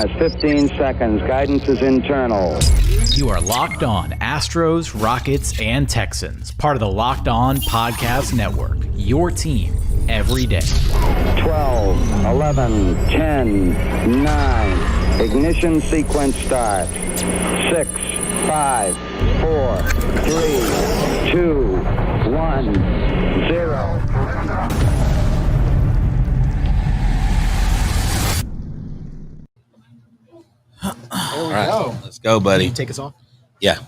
15 seconds. Guidance is internal. You are Locked On Astros, Rockets, and Texans, part of the Locked On Podcast Network, your team every day. 12, 11, 10, 9. Ignition sequence start. 6, 5, 4, 3, 2, 1, 0. All right, let's go, buddy. Take us off. Yeah.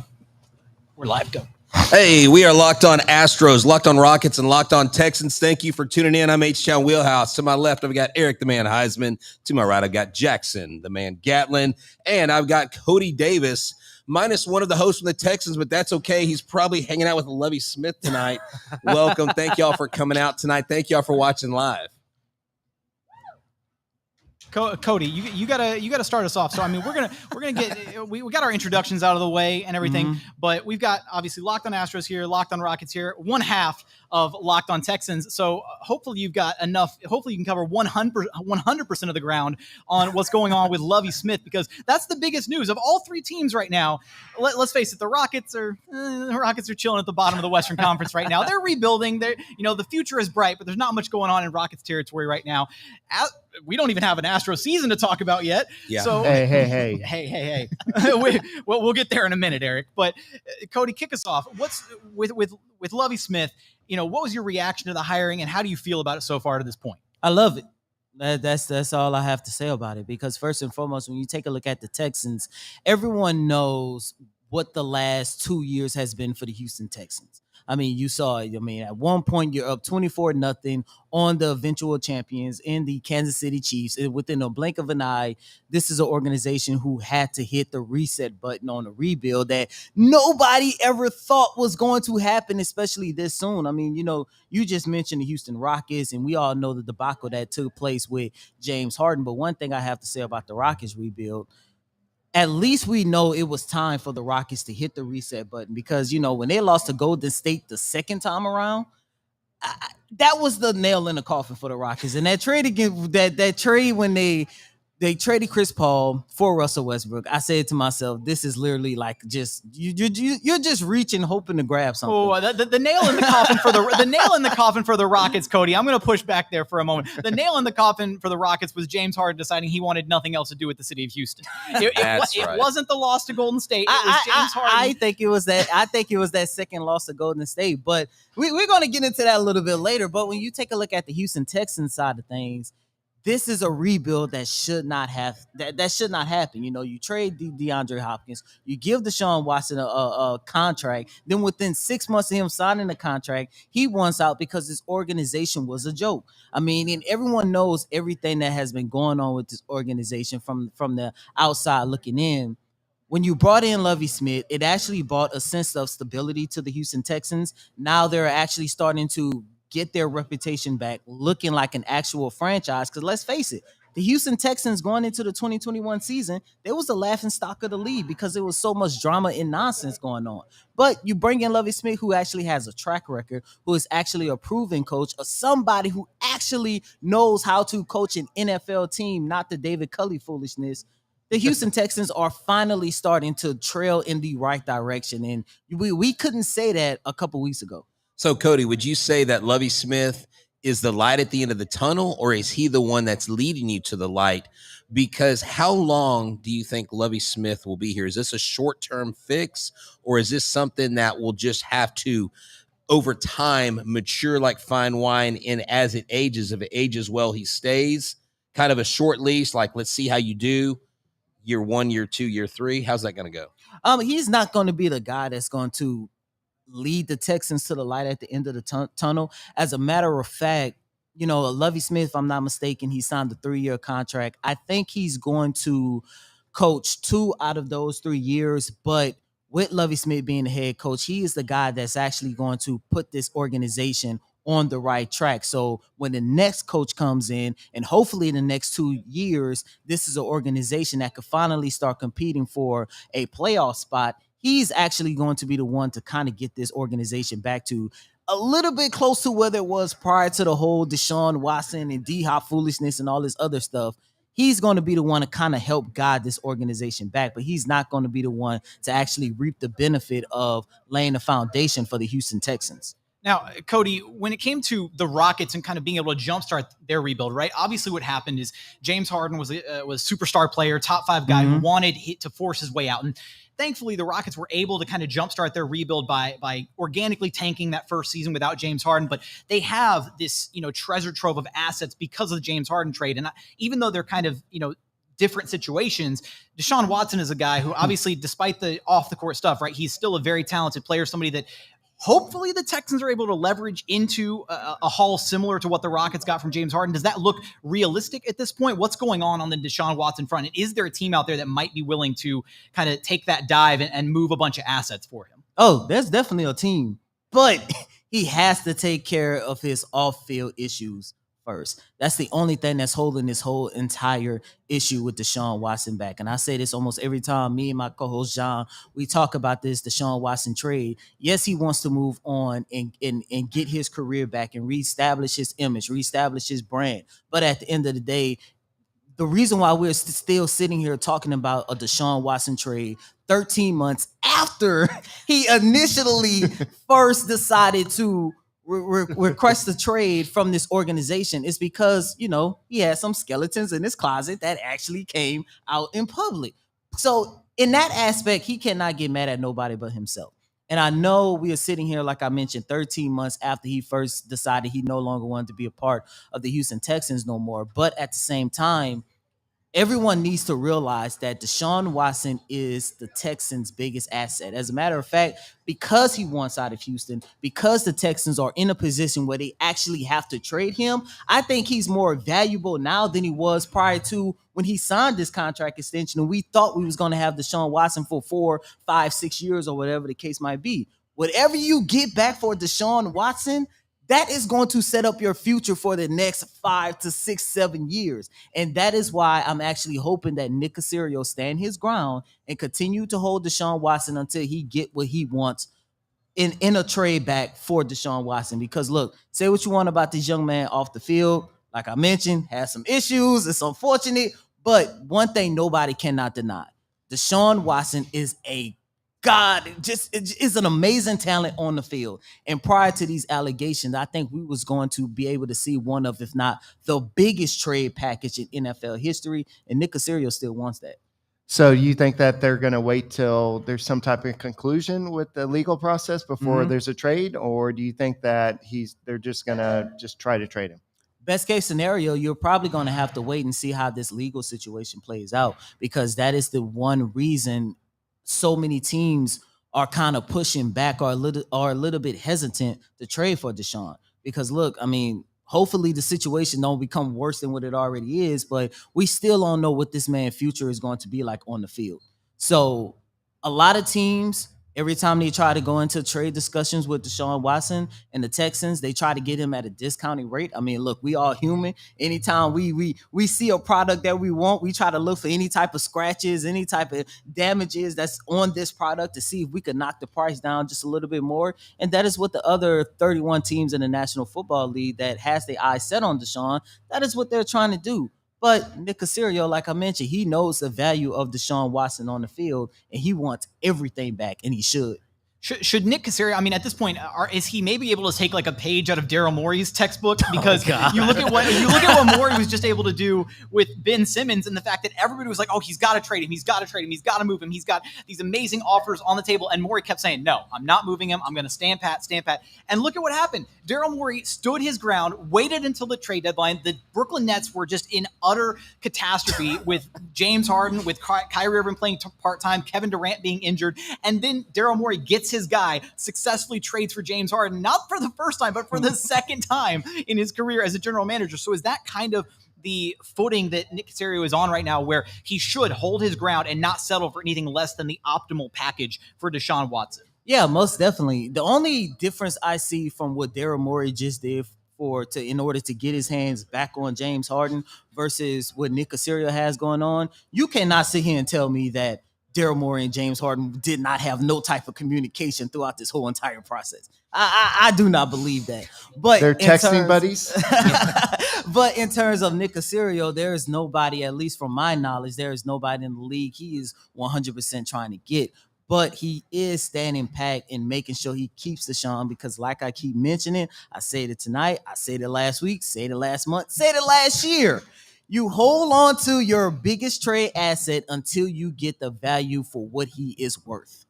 We're live. Go. Hey, we are Locked On Astros, Locked On Rockets, and Locked On Texans. Thank you for tuning in. I'm H-Town Wheelhouse. To my left, I've got Eric, the man Heisman. To my right, I've got Jackson, the man Gatlin. And I've got Cody Davis, minus one of the hosts from the Texans, but that's okay. He's probably hanging out with Lovie Smith tonight. Welcome. Thank y'all for coming out tonight. Thank y'all for watching live. Cody, you gotta start us off. So I mean, we're gonna get we got our introductions out of the way and everything, but we've got obviously Locked On Astros here, Locked On Rockets here, one half of Locked On Texans. So hopefully you've got enough. Hopefully you can cover 100% of the ground on what's going on with Lovie Smith, because that's the biggest news of all three teams right now. Let's face it, the Rockets are chilling at the bottom of the Western Conference right now. They're rebuilding. The future is bright, but there's not much going on in Rockets territory right now. We don't even have an Astro season to talk about yet. Yeah. So hey. We'll get there in a minute, Eric. But Cody, kick us off. What's with Lovie Smith? What was your reaction to the hiring, and how do you feel about it so far to this point? I love it. That's all I have to say about it, because first and foremost, when you take a look at the Texans, everyone knows what the last 2 years has been for the Houston Texans. I mean, you saw it. I mean, at one point you're up 24-0 on the eventual champions in the Kansas City Chiefs. And within a blink of an eye, this is an organization who had to hit the reset button on a rebuild that nobody ever thought was going to happen, especially this soon. I mean, you just mentioned the Houston Rockets, and we all know the debacle that took place with James Harden. But one thing I have to say about the Rockets rebuild, at least we know it was time for the Rockets to hit the reset button, because, when they lost to Golden State the second time around, that was the nail in the coffin for the Rockets. And that trade again, that trade when they traded Chris Paul for Russell Westbrook, I said to myself, this is literally like just you're just reaching, hoping to grab something. Oh, the nail in the coffin for the nail in the coffin for the Rockets, Cody. I'm going to push back there for a moment. The nail in the coffin for the Rockets was James Harden deciding he wanted nothing else to do with the city of Houston. It wasn't the loss to Golden State. It was James Harden. I think it was that. I think it was that second loss to Golden State. But we're going to get into that a little bit later. But when you take a look at the Houston Texans side of things, this is a rebuild that should not have that should not happen. You trade DeAndre Hopkins, you give Deshaun Watson a contract. Then within 6 months of him signing the contract, he wants out because his organization was a joke. I mean, and everyone knows everything that has been going on with this organization from the outside looking in. When you brought in Lovie Smith, it actually brought a sense of stability to the Houston Texans. Now they're actually starting to get their reputation back, looking like an actual franchise. Because let's face it, the Houston Texans going into the 2021 season, they was the laughing stock of the league because there was so much drama and nonsense going on. But you bring in Lovie Smith, who actually has a track record, who is actually a proven coach, or somebody who actually knows how to coach an NFL team, not the David Culley foolishness. The Houston Texans are finally starting to trail in the right direction. And we couldn't say that a couple weeks ago. So, Cody, would you say that Lovie Smith is the light at the end of the tunnel, or is he the one that's leading you to the light? Because how long do you think Lovie Smith will be here? Is this a short-term fix, or is this something that will just have to, over time, mature like fine wine, and as it ages, if it ages well, he stays? Kind of a short lease, like let's see how you do year 1, year 2, year 3. How's that going to go? He's not going to be the guy that's going to lead the Texans to the light at the end of the tunnel. As a matter of fact, Lovie Smith, if I'm not mistaken, he signed a 3-year contract. I think he's going to coach 2 out of those 3 years, but with Lovie Smith being the head coach, he is the guy that's actually going to put this organization on the right track. So when the next coach comes in, and hopefully in the next 2 years, this is an organization that could finally start competing for a playoff spot, he's actually going to be the one to kind of get this organization back to a little bit close to where it was prior to the whole Deshaun Watson and D-Hop foolishness and all this other stuff. he's going to be the one to kind of help guide this organization back, but he's not going to be the one to actually reap the benefit of laying the foundation for the Houston Texans. Now, Cody, when it came to the Rockets and kind of being able to jumpstart their rebuild, right? Obviously, what happened is James Harden was a superstar player, top 5 guy who wanted to force his way out. And thankfully, the Rockets were able to kind of jumpstart their rebuild by organically tanking that first season without James Harden. But they have this, treasure trove of assets because of the James Harden trade. And even though they're kind of, different situations, Deshaun Watson is a guy who obviously, despite the off the court stuff, right, he's still a very talented player, somebody that hopefully the Texans are able to leverage into a haul similar to what the Rockets got from James Harden. Does that look realistic at this point? What's going on the Deshaun Watson front? And is there a team out there that might be willing to kind of take that dive and move a bunch of assets for him? Oh, there's definitely a team, but he has to take care of his off-field issues first. That's the only thing that's holding this whole entire issue with Deshaun Watson back. And I say this almost every time me and my co-host John, we talk about this Deshaun Watson trade. Yes, he wants to move on and get his career back and reestablish his image, reestablish his brand. But at the end of the day, the reason why we're still sitting here talking about a Deshaun Watson trade 13 months after he initially first decided to request a trade from this organization is because, he had some skeletons in his closet that actually came out in public. So in that aspect, he cannot get mad at nobody but himself. And I know we are sitting here, like I mentioned, 13 months after he first decided he no longer wanted to be a part of the Houston Texans no more. But at the same time, everyone needs to realize that Deshaun Watson is the Texans' biggest asset. As a matter of fact, because he wants out of Houston, because the Texans are in a position where they actually have to trade him, I think he's more valuable now than he was prior to when he signed this contract extension. And we thought we was going to have Deshaun Watson for 4, 5, 6 years or whatever the case might be. Whatever you get back for Deshaun Watson, that is going to set up your future for the next 5 to 6, 7 years. And that is why I'm actually hoping that Nick Caserio stand his ground and continue to hold Deshaun Watson until he get what he wants in a trade back for Deshaun Watson. Because look, say what you want about this young man off the field. Like I mentioned, has some issues. It's unfortunate. But one thing nobody cannot deny, Deshaun Watson is a God, just is an amazing talent on the field. And prior to these allegations, I think we was going to be able to see one of, if not the biggest trade package in NFL history. And Nick Caserio still wants that. So you think that they're going to wait till there's some type of conclusion with the legal process before there's a trade? Or do you think that they're just going to try to trade him? Best case scenario, you're probably going to have to wait and see how this legal situation plays out, because that is the one reason so many teams are kind of pushing back or a little bit hesitant to trade for Deshaun. Because look, I mean, hopefully the situation don't become worse than what it already is, but we still don't know what this man's future is going to be like on the field. So a lot of teams, every time they try to go into trade discussions with Deshaun Watson and the Texans, they try to get him at a discounted rate. I mean, look, we all human. Anytime we see a product that we want, we try to look for any type of scratches, any type of damages that's on this product to see if we could knock the price down just a little bit more. And that is what the other 31 teams in the National Football League that has their eyes set on Deshaun, that is what they're trying to do. But Nick Caserio, like I mentioned, he knows the value of Deshaun Watson on the field, and he wants everything back, and he should. Should Nick Caserio, I mean, at this point, is he maybe able to take like a page out of Daryl Morey's textbook? Because you look at what Morey was just able to do with Ben Simmons, and the fact that everybody was like, "Oh, he's got to trade him. He's got to trade him. He's got to move him. He's got these amazing offers on the table." And Morey kept saying, "No, I'm not moving him. I'm going to stand pat, stand pat." And look at what happened. Daryl Morey stood his ground, waited until the trade deadline. The Brooklyn Nets were just in utter catastrophe with James Harden, with Kyrie Irving playing part-time, Kevin Durant being injured, and then Daryl Morey gets his guy, successfully trades for James Harden, not for the first time, but for the second time in his career as a general manager. So is that kind of the footing that Nick Caserio is on right now, where he should hold his ground and not settle for anything less than the optimal package for Deshaun Watson? Yeah, most definitely. The only difference I see from what Daryl Morey just did in order to get his hands back on James Harden versus what Nick Caserio has going on, you cannot sit here and tell me that Daryl Morey and James Harden did not have no type of communication throughout this whole entire process. I do not believe that. But They're texting buddies. But in terms of Nick Caserio, there is nobody, at least from my knowledge, there is nobody in the league he is 100% trying to get. But he is standing pat and making sure he keeps Deshaun, because like I keep mentioning, I said it tonight, I said it last week, said it last month, said it last year. You hold on to your biggest trade asset until you get the value for what he is worth.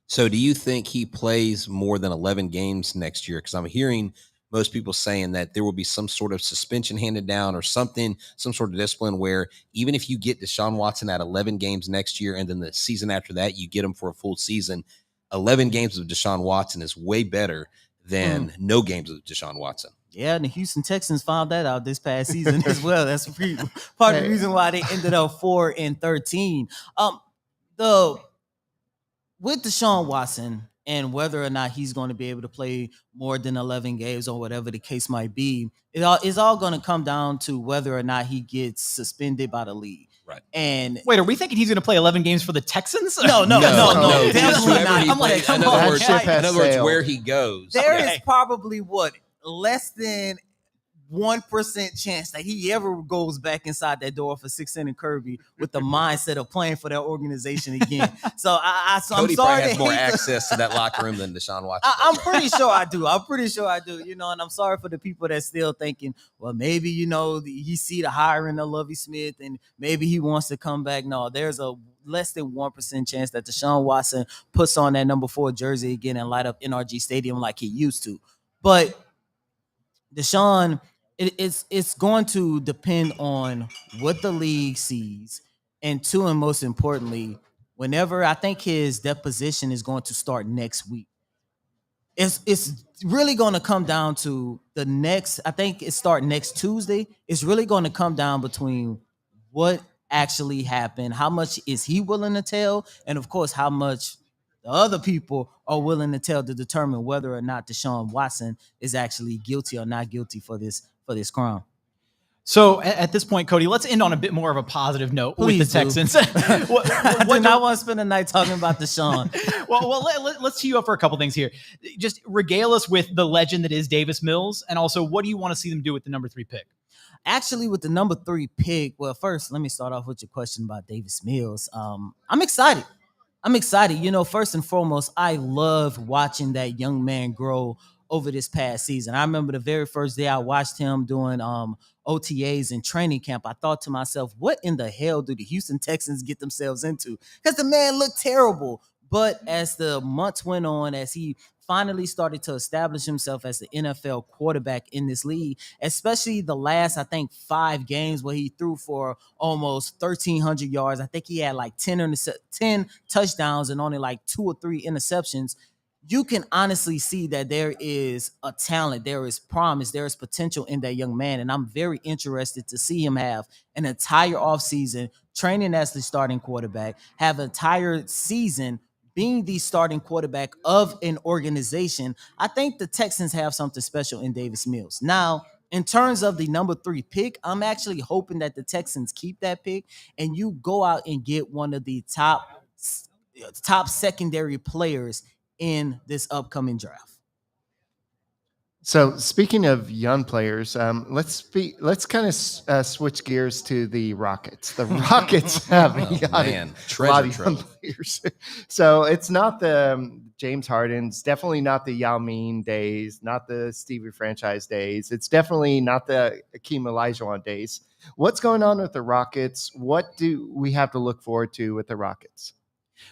So do you think he plays more than 11 games next year? Because I'm hearing most people saying that there will be some sort of suspension handed down or something, some sort of discipline where even if you get Deshaun Watson at 11 games next year and then the season after that you get him for a full season, 11 games of Deshaun Watson is way better than no games of Deshaun Watson. Yeah, and the Houston Texans found that out this past season as well. That's part of the reason why they ended up 4-13. With Deshaun Watson and whether or not he's going to be able to play more than 11 games or whatever the case might be, it's all going to come down to whether or not he gets suspended by the league. Right. And wait, are we thinking he's going to play 11 games for the Texans? No, definitely not. I'm like, in other words, where he goes. There is probably less than 1% chance that he ever goes back inside that door for 6-inning Kirby with the mindset of playing for that organization again. So I'm Cody sorry. Probably has more access to that locker room than Deshaun Watson. I'm pretty sure I do. And I'm sorry for the people that's still thinking, well, maybe, he see the hiring of Lovie Smith and maybe he wants to come back. No, there's a less than 1% chance that Deshaun Watson puts on that number 4 jersey again and light up NRG Stadium like he used to. But Deshaun, it's going to depend on what the league sees, and most importantly, whenever I think his deposition is going to start next week. It's really going to come down to I think it starts next Tuesday. It's really going to come down between what actually happened, how much is he willing to tell, and of course, how much the other people are willing to tell to determine whether or not Deshaun Watson is actually guilty or not guilty for this crime. So at this point, Cody, let's end on a bit more of a positive note with the Texans. I do not want to spend the night talking about Deshaun. well, let's tee you up for a couple things here. Just regale us with the legend that is Davis Mills, and also what do you want to see them do with the number 3 pick? Actually, with the number 3 pick, well, first, let me start off with your question about Davis Mills. I'm excited. First and foremost, I love watching that young man grow over this past season. I remember the very first day I watched him doing OTAs and training camp. I thought to myself, what in the hell do the Houston Texans get themselves into? Because the man looked terrible. But as the months went on, as he finally started to establish himself as the NFL quarterback in this league, especially the last, I think, 5 games where he threw for almost 1,300 yards. I think he had like 10 touchdowns and only like 2 or 3 interceptions. You can honestly see that there is a talent, there is promise, there is potential in that young man. And I'm very interested to see him have an entire offseason training as the starting quarterback, have an entire season being the starting quarterback of an organization. I think the Texans have something special in Davis Mills. Now, in terms of the number 3 pick, I'm actually hoping that the Texans keep that pick and you go out and get one of the top secondary players in this upcoming draft. So speaking of young players, let's kind of switch gears to the Rockets. The Rockets have a lot of young players. So it's not the James Harden's, definitely not the Yao Ming days, not the Stevie franchise days. It's definitely not the Akeem Olajuwon days. What's going on with the Rockets? What do we have to look forward to with the Rockets?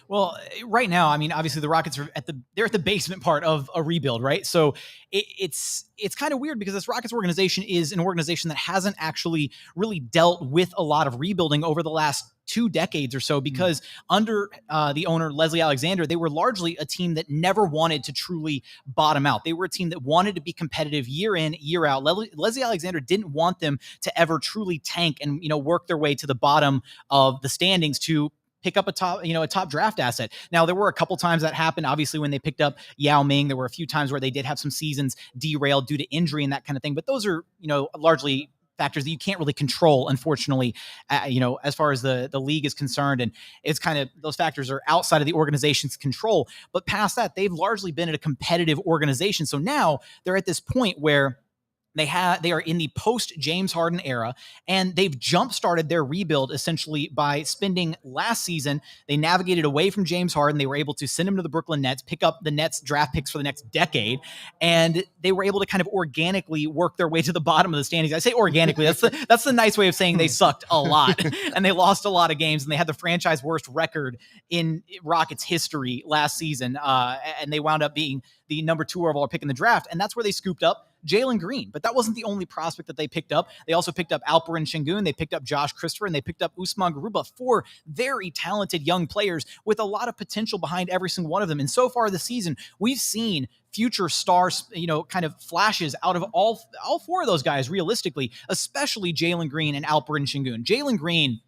Well, right now, I mean, obviously the Rockets are at the basement part of a rebuild, right? So it's kind of weird because this Rockets organization is an organization that hasn't actually really dealt with a lot of rebuilding over the last 2 decades or so, because under the owner, Leslie Alexander, they were largely a team that never wanted to truly bottom out. They were a team that wanted to be competitive year in, year out. Leslie Alexander didn't want them to ever truly tank and, work their way to the bottom of the standings to pick up a top draft asset. Now, there were a couple times that happened. Obviously, when they picked up Yao Ming, there were a few times where they did have some seasons derailed due to injury and that kind of thing. But those are, largely factors that you can't really control, unfortunately, as far as the league is concerned. And it's kind of, those factors are outside of the organization's control. But past that, they've largely been at a competitive organization. So now they're at this point where they are in the post James Harden era, and they've jump-started their rebuild essentially by spending last season. They navigated away from James Harden. They were able to send him to the Brooklyn Nets, pick up the Nets draft picks for the next decade, and they were able to kind of organically work their way to the bottom of the standings. I say organically. That's the nice way of saying they sucked a lot and they lost a lot of games, and they had the franchise worst record in Rockets history last season, and they wound up being the number 2 overall pick in the draft, and that's where they scooped up Jalen Green. But that wasn't the only prospect that they picked up. They also picked up Alperen Sengun, they picked up Josh Christopher, and they picked up Usman Garuba, 4 very talented young players with a lot of potential behind every single one of them. And so far this season, we've seen future stars, kind of flashes out of all 4 of those guys, realistically, especially Jalen Green and Alperen Sengun. Jalen Green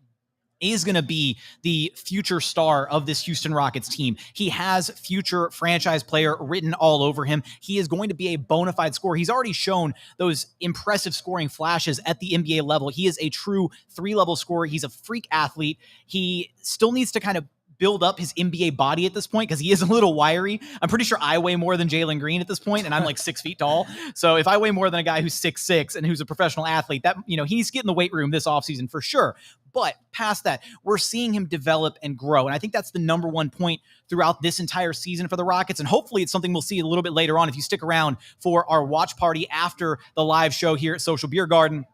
is going to be the future star of this Houston Rockets team. He has future franchise player written all over him. He is going to be a bona fide scorer. He's already shown those impressive scoring flashes at the NBA level. He is a true 3-level scorer. He's a freak athlete. He still needs to kind of build up his NBA body at this point because he is a little wiry. I'm pretty sure I weigh more than Jalen Green at this point, and I'm like 6 feet tall. So if I weigh more than a guy who's 6'6" and who's a professional athlete, that he needs to get in the weight room this offseason for sure. But past that, we're seeing him develop and grow. And I think that's the number one point throughout this entire season for the Rockets. And hopefully it's something we'll see a little bit later on if you stick around for our watch party after the live show here at Social Beer Garden.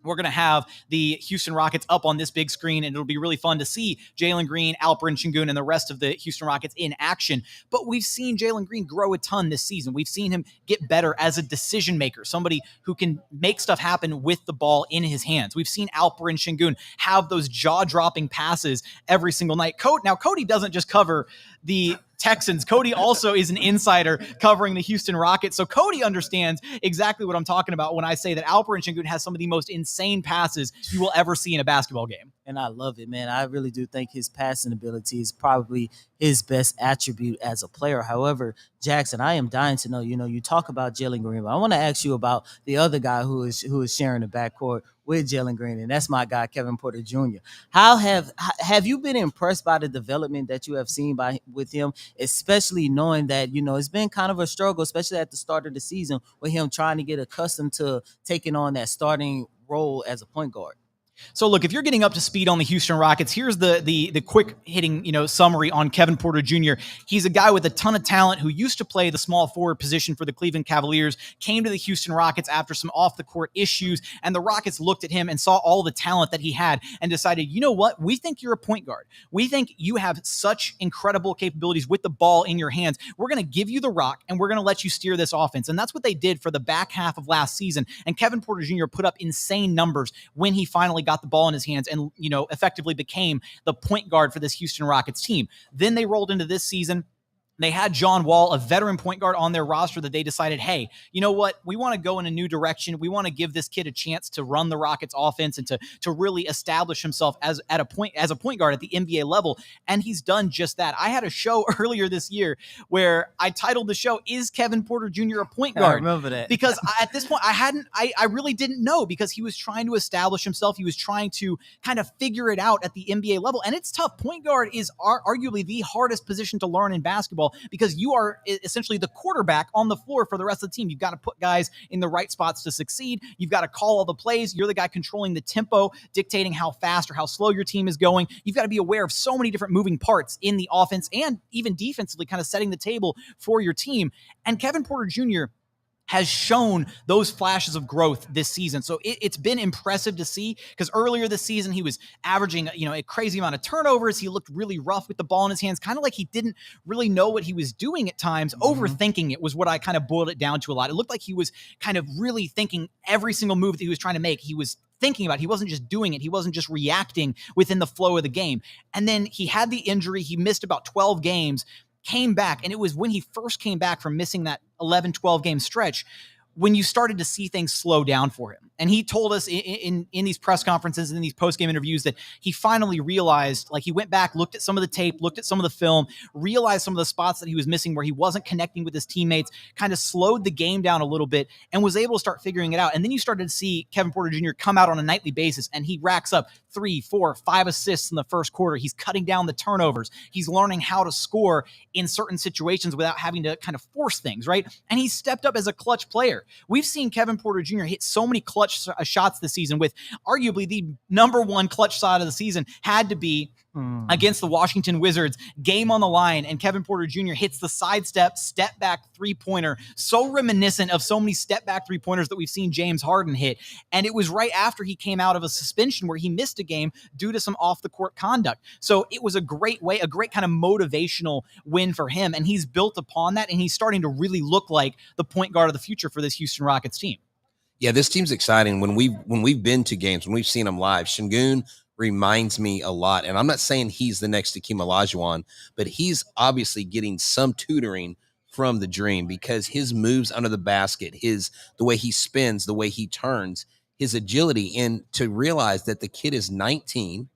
We're going to have the Houston Rockets up on this big screen, and it'll be really fun to see Jalen Green, Alperen Sengun, and the rest of the Houston Rockets in action. But we've seen Jalen Green grow a ton this season. We've seen him get better as a decision maker, somebody who can make stuff happen with the ball in his hands. We've seen Alperen Sengun have those jaw-dropping passes every single night. Now, Cody doesn't just cover the Texans. Cody also is an insider covering the Houston Rockets. So Cody understands exactly what I'm talking about when I say that Alperen Sengun has some of the most insane passes you will ever see in a basketball game. And I love it, man. I really do think his passing ability is probably his best attribute as a player. However, Jackson, I am dying to know, you talk about Jalen Green, but I want to ask you about the other guy who is sharing the backcourt with Jalen Green, and that's my guy, Kevin Porter Jr. How have you been impressed by the development that you have seen with him, especially knowing that, it's been kind of a struggle, especially at the start of the season, with him trying to get accustomed to taking on that starting role as a point guard? So look, if you're getting up to speed on the Houston Rockets, here's the quick hitting, summary on Kevin Porter Jr. He's a guy with a ton of talent who used to play the small forward position for the Cleveland Cavaliers, came to the Houston Rockets after some off the court issues, and the Rockets looked at him and saw all the talent that he had and decided, you know what? We think you're a point guard. We think you have such incredible capabilities with the ball in your hands. We're going to give you the rock and we're going to let you steer this offense. And that's what they did for the back half of last season. And Kevin Porter Jr. put up insane numbers when he finally got the ball in his hands and, effectively became the point guard for this Houston Rockets team. Then they rolled into this season. They had John Wall, a veteran point guard, on their roster that they decided, hey, you know what? We want to go in a new direction. We want to give this kid a chance to run the Rockets offense and to really establish himself as a point guard at the NBA level. And he's done just that. I had a show earlier this year where I titled the show, Is Kevin Porter Jr. a point guard? I remember that. Because at this point, I really didn't know, because he was trying to establish himself. He was trying to kind of figure it out at the NBA level. And it's tough. Point guard is arguably the hardest position to learn in basketball, because you are essentially the quarterback on the floor for the rest of the team. You've got to put guys in the right spots to succeed. You've got to call all the plays. You're the guy controlling the tempo, dictating how fast or how slow your team is going. You've got to be aware of so many different moving parts in the offense and even defensively, kind of setting the table for your team. And Kevin Porter Jr. has shown those flashes of growth this season. So it's been impressive to see, because earlier this season, he was averaging, a crazy amount of turnovers. He looked really rough with the ball in his hands, kind of like he didn't really know what he was doing at times. Overthinking it was what I kind of boiled it down to a lot. It looked like he was kind of really thinking every single move that he was trying to make. He was thinking about it. He wasn't just doing it. He wasn't just reacting within the flow of the game. And then he had the injury. He missed about 12 games, came back, and it was when he first came back from missing that 11-12 game stretch when you started to see things slow down for him. And he told us in these press conferences and in these post-game interviews that he finally realized, like he went back, looked at some of the tape, looked at some of the film, realized some of the spots that he was missing where he wasn't connecting with his teammates, kind of slowed the game down a little bit and was able to start figuring it out. And then you started to see Kevin Porter Jr. come out on a nightly basis and he racks up 3, 4, 5 assists in the first quarter. He's cutting down the turnovers. He's learning how to score in certain situations without having to kind of force things, right? And he stepped up as a clutch player. We've seen Kevin Porter Jr. hit so many clutch shots this season, with arguably the number one clutch shot of the season had to be against the Washington Wizards, game on the line, and Kevin Porter Jr. hits the sidestep, step back three-pointer, so reminiscent of so many step back three-pointers that we've seen James Harden hit. And it was right after he came out of a suspension where he missed a game due to some off-the-court conduct. So it was a great way, a great kind of motivational win for him, and he's built upon that, and he's starting to really look like the point guard of the future for this Houston Rockets team. Yeah, this team's exciting. When we've been to games, when we've seen them live, Şengün reminds me a lot. And I'm not saying he's the next Hakeem Olajuwon, but he's obviously getting some tutoring from the Dream, because his moves under the basket, the way he spins, the way he turns, his agility, and to realize that the kid is 19,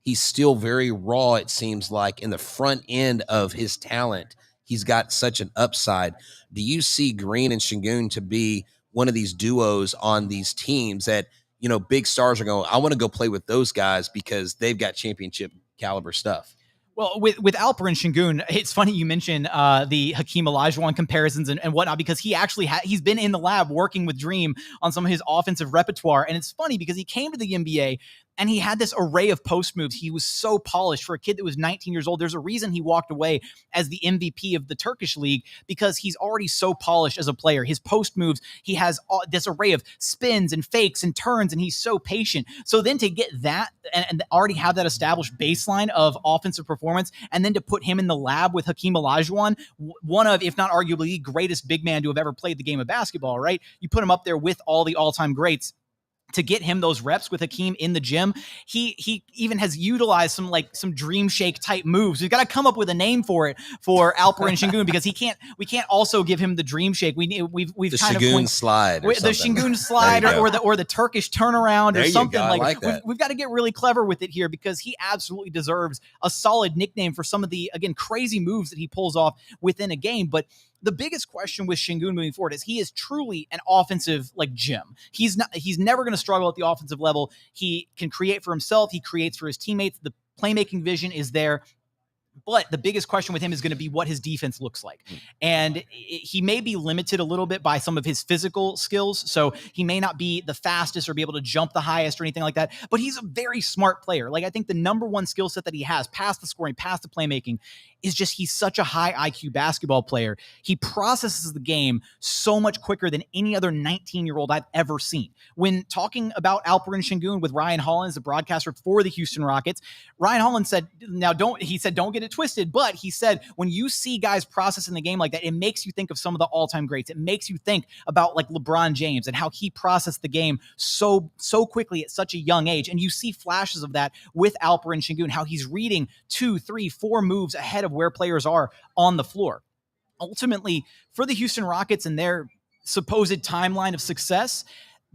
he's still very raw, it seems like, in the front end of his talent. He's got such an upside. Do you see Green and Şengün to be one of these duos on these teams that, you know, big stars are going, I want to go play with those guys because they've got championship caliber stuff? Well, with Alperen Şengün, it's funny you mention the Hakeem Olajuwon comparisons and whatnot, because he actually he's been in the lab working with Dream on some of his offensive repertoire. And it's funny because he came to the NBA and he had this array of post moves. He was so polished for a kid that was 19 years old. There's a reason he walked away as the MVP of the Turkish league, because he's already so polished as a player. His post moves, he has this array of spins and fakes and turns, and he's so patient. So then to get that and already have that established baseline of offensive performance, and then to put him in the lab with Hakeem Olajuwon, one of, if not arguably, the greatest big man to have ever played the game of basketball, right? You put him up there with all the all-time greats. To get him those reps with Hakeem in the gym, he even has utilized some dream shake type moves. We've got to come up with a name for it for Alperen Şengün, because we can't also give him the dream shake. We've the kind Şengün of slide, or the Şengün slide, or the Turkish turnaround, there or something like that. We've got to get really clever with it here, because he absolutely deserves a solid nickname for some of the, again, crazy moves that he pulls off within a game. But the biggest question with Şengün moving forward is he is truly an offensive gem. He's never going to struggle at the offensive level. He can create for himself. He creates for his teammates. The playmaking vision is there. But the biggest question with him is going to be what his defense looks like. And he may be limited a little bit by some of his physical skills. So he may not be the fastest or be able to jump the highest or anything like that. But he's a very smart player. I think the number one skill set that he has, past the scoring, past the playmaking, is just he's such a high IQ basketball player. He processes the game so much quicker than any other 19-year-old I've ever seen. When talking about Alperen Şengün with Ryan Hollins, the broadcaster for the Houston Rockets, Ryan Hollins said, don't get it twisted, but he said, when you see guys processing the game like that, it makes you think of some of the all-time greats. It makes you think about LeBron James and how he processed the game so quickly at such a young age. And you see flashes of that with Alperen Şengün, how he's reading 2, 3, 4 moves ahead of where players are on the floor. Ultimately, for the Houston Rockets and their supposed timeline of success,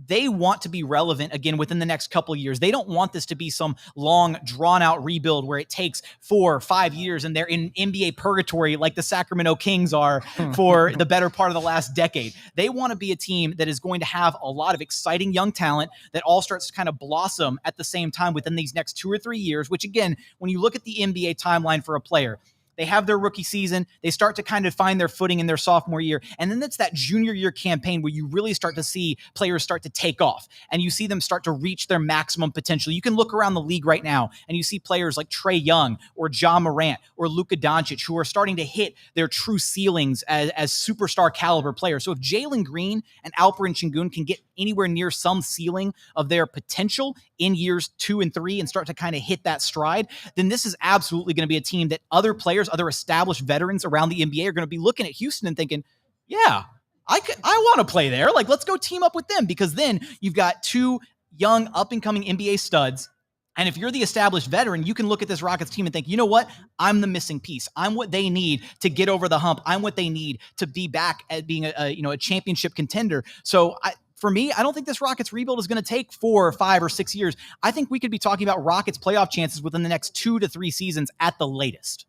they want to be relevant again within the next couple of years. They don't want this to be some long, drawn-out rebuild where it takes 4 or 5 years and they're in NBA purgatory like the Sacramento Kings are for the better part of the last decade. They want to be a team that is going to have a lot of exciting young talent that all starts to kind of blossom at the same time within these next 2 or 3 years, which, again, when you look at the NBA timeline for a player, they have their rookie season. They start to kind of find their footing in their sophomore year. And then it's that junior year campaign where you really start to see players start to take off and you see them start to reach their maximum potential. You can look around the league right now and you see players like Trae Young or Ja Morant or Luka Doncic who are starting to hit their true ceilings as superstar caliber players. So if Jalen Green and Alperen Şengün can get anywhere near some ceiling of their potential in years 2 and 3 and start to kind of hit that stride, then this is absolutely going to be a team that other players, other established veterans around the NBA are going to be looking at Houston and thinking, yeah, I want to play there. Let's go team up with them, because then you've got 2 young up and coming NBA studs And if you're the established veteran, you can look at this Rockets team and think, you know what? I'm the missing piece. I'm what they need to get over the hump. I'm what they need to be back at being a championship contender. So for me, I don't think this Rockets rebuild is going to take 4 or 5 or 6 years. I think we could be talking about Rockets playoff chances within the next 2 to 3 seasons at the latest.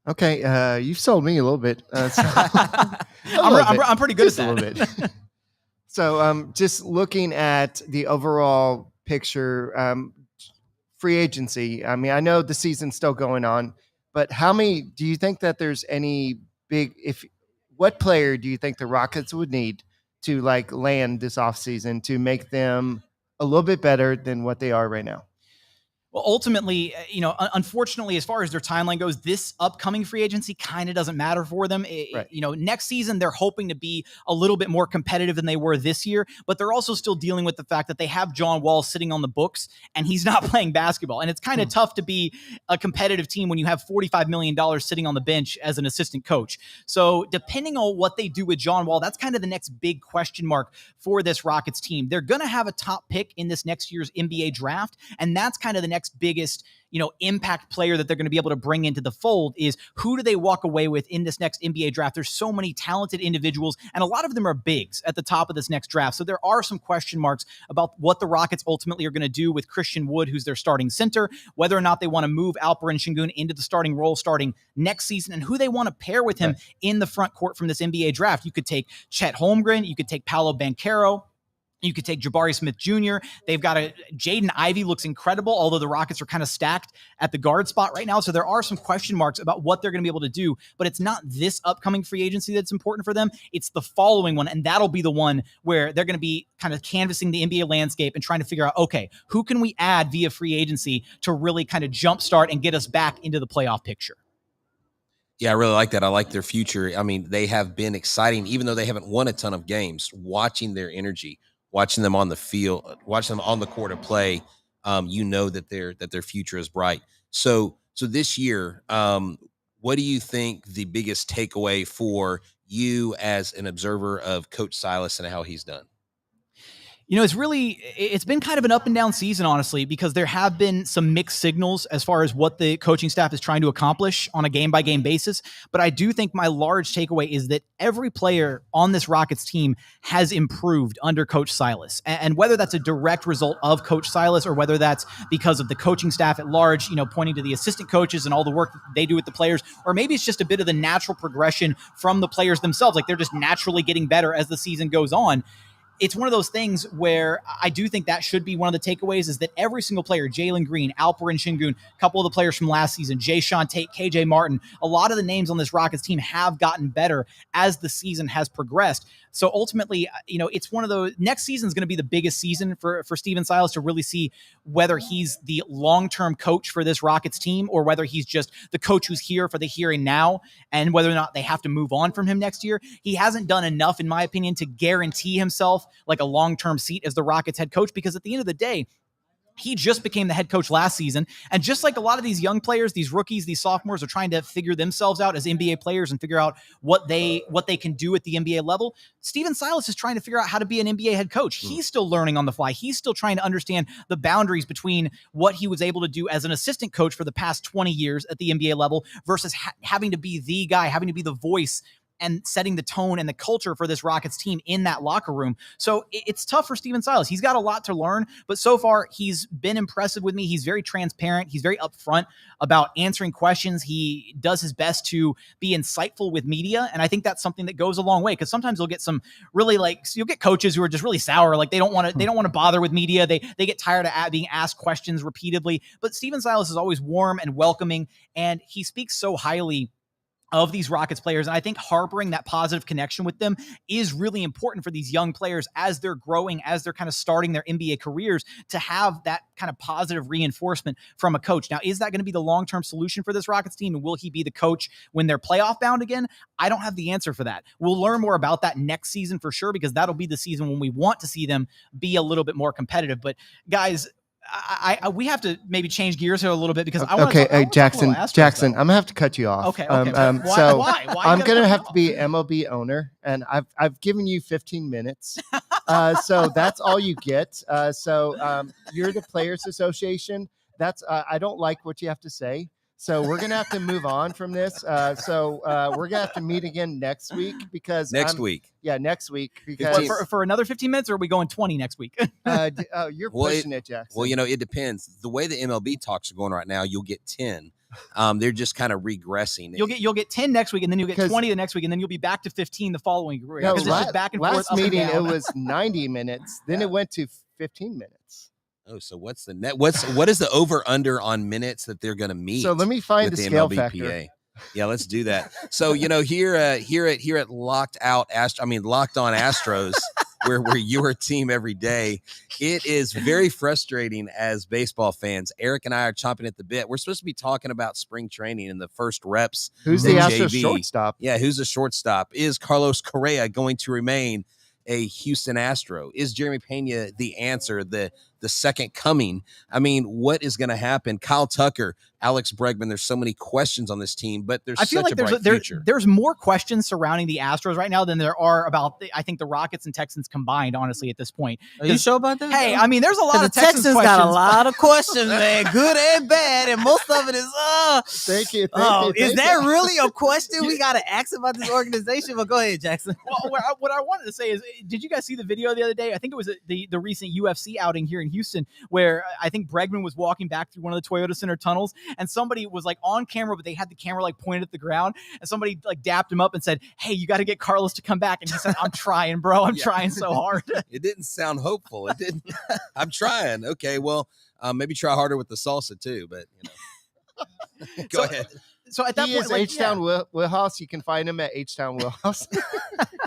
Okay, you've sold me a little bit. I'm pretty good just at that. A little bit. So just looking at the overall picture, free agency. I mean, I know the season's still going on, but do you think that there's any what player do you think the Rockets would need to land this offseason to make them a little bit better than what they are right now? Well, ultimately, unfortunately, as far as their timeline goes, this upcoming free agency kind of doesn't matter for them. Right. Next season, they're hoping to be a little bit more competitive than they were this year, but they're also still dealing with the fact that they have John Wall sitting on the books and he's not playing basketball. And it's kind of tough to be a competitive team when you have $45 million sitting on the bench as an assistant coach. So depending on what they do with John Wall, that's kind of the next big question mark for this Rockets team. They're going to have a top pick in this next year's NBA draft, and that's kind of the next biggest impact player that they're going to be able to bring into the fold is who do they walk away with in this next NBA draft. There's so many talented individuals, and a lot of them are bigs at the top of this next draft. So there are some question marks about what the Rockets ultimately are going to do with Christian Wood, who's their starting center, whether or not they want to move Alperen Sengun into the starting role starting next season, and who they want to pair with him in the front court from this NBA draft. You could take Chet Holmgren, you could take Paolo Banchero, you could take Jabari Smith Jr. They've got Jaden Ivey looks incredible, although the Rockets are kind of stacked at the guard spot right now. So there are some question marks about what they're going to be able to do, but it's not this upcoming free agency that's important for them. It's the following one. And that'll be the one where they're going to be kind of canvassing the NBA landscape and trying to figure out, okay, who can we add via free agency to really kind of jumpstart and get us back into the playoff picture? Yeah, I really like that. I like their future. I mean, they have been exciting, even though they haven't won a ton of games, watching their energy, watching them on the field, watching them on the court of play, that their future is bright. So this year, what do you think the biggest takeaway for you as an observer of Coach Silas and how he's done? It's been kind of an up and down season, honestly, because there have been some mixed signals as far as what the coaching staff is trying to accomplish on a game-by-game basis. But I do think my large takeaway is that every player on this Rockets team has improved under Coach Silas. And whether that's a direct result of Coach Silas or whether that's because of the coaching staff at large, pointing to the assistant coaches and all the work that they do with the players, or maybe it's just a bit of the natural progression from the players themselves. Like they're just naturally getting better as the season goes on. It's one of those things where I do think that should be one of the takeaways is that every single player, Jalen Green, Alperen Sengun, a couple of the players from last season, Jay Sean Tate, KJ Martin, a lot of the names on this Rockets team have gotten better as the season has progressed. So ultimately, it's one of those, next season is going to be the biggest season for Stephen Silas to really see whether he's the long-term coach for this Rockets team or whether he's just the coach who's here for the here and now and whether or not they have to move on from him next year. He hasn't done enough, in my opinion, to guarantee himself like a long-term seat as the Rockets head coach, because at the end of the day, he just became the head coach last season. And just like a lot of these young players, these rookies, these sophomores are trying to figure themselves out as NBA players and figure out what they can do at the NBA level, Stephen Silas is trying to figure out how to be an NBA head coach. He's still learning on the fly. He's still trying to understand the boundaries between what he was able to do as an assistant coach for the past 20 years at the NBA level versus having to be the guy, having to be the voice and setting the tone and the culture for this Rockets team in that locker room. So it's tough for Stephen Silas. He's got a lot to learn, but so far he's been impressive with me. He's very transparent. He's very upfront about answering questions. He does his best to be insightful with media. And I think that's something that goes a long way, because sometimes you'll get some really you'll get coaches who are just really sour. Like they don't want to bother with media. They get tired of being asked questions repeatedly, but Stephen Silas is always warm and welcoming. And he speaks so highly of these Rockets players. And I think harboring that positive connection with them is really important for these young players as they're growing, as they're kind of starting their NBA careers, to have that kind of positive reinforcement from a coach. Now, is that going to be the long-term solution for this Rockets team? And will he be the coach when they're playoff bound again? I don't have the answer for that. We'll learn more about that next season for sure, because that'll be the season when we want to see them be a little bit more competitive. But guys, we have to maybe change gears here a little bit, because I want to Jackson, I'm gonna have to cut you off. Okay. Why I'm gonna have to be MLB owner, and I've given you 15 minutes. So that's all you get. You're the Players Association. That's I don't like what you have to say. So we're gonna have to move on from this. We're gonna have to meet again next week because next week. Yeah, next week because for another 15 minutes, or are we going 20 next week? You're pushing it, Jackson. Well, it depends. The way the MLB talks are going right now, you'll get 10. They're just kind of regressing. You'll get 10 next week, and then you'll get 20 the next week, and then you'll be back to 15 the following week. No, It's just back and forth. Last meeting it was 90 minutes. Then it went to 15 minutes. Oh, so what's the net? What is the over under on minutes that they're going to meet? So let me find the scale MLBPA? factor. Yeah, let's do that. So here at Locked On Astros, where we're your team every day, it is very frustrating as baseball fans. Eric and I are chomping at the bit. We're supposed to be talking about spring training and the first reps. Who's the Astros shortstop? Yeah, who's the shortstop? Is Carlos Correa going to remain a Houston Astro? Is Jeremy Pena the answer, the second coming? I mean, what is going to happen? Kyle Tucker, Alex Bregman, there's so many questions on this team, but there's such a bright future. There's more questions surrounding the Astros right now than there are about, I think, the Rockets and Texans combined, honestly, at this point. Are you sure about that? Hey, I mean, there's a lot of the Texans questions. got a lot of questions, man, good and bad, and most of it is, Thank you. Is that really a question we got to ask about this organization? But go ahead, Jackson. Well, what I wanted to say is, did you guys see the video the other day? I think it was the recent UFC outing here in Houston, where I think Bregman was walking back through one of the Toyota Center tunnels, and somebody was like on camera, but they had the camera like pointed at the ground, and somebody like dapped him up and said, "Hey, you got to get Carlos to come back." And he said, "I'm trying, bro. I'm trying so hard." It didn't sound hopeful. It didn't. I'm trying. Okay, well, maybe try harder with the salsa too, but go ahead. So at that he point, is like, H-Town Wheelhouse. You can find him at H-Town Wheelhouse.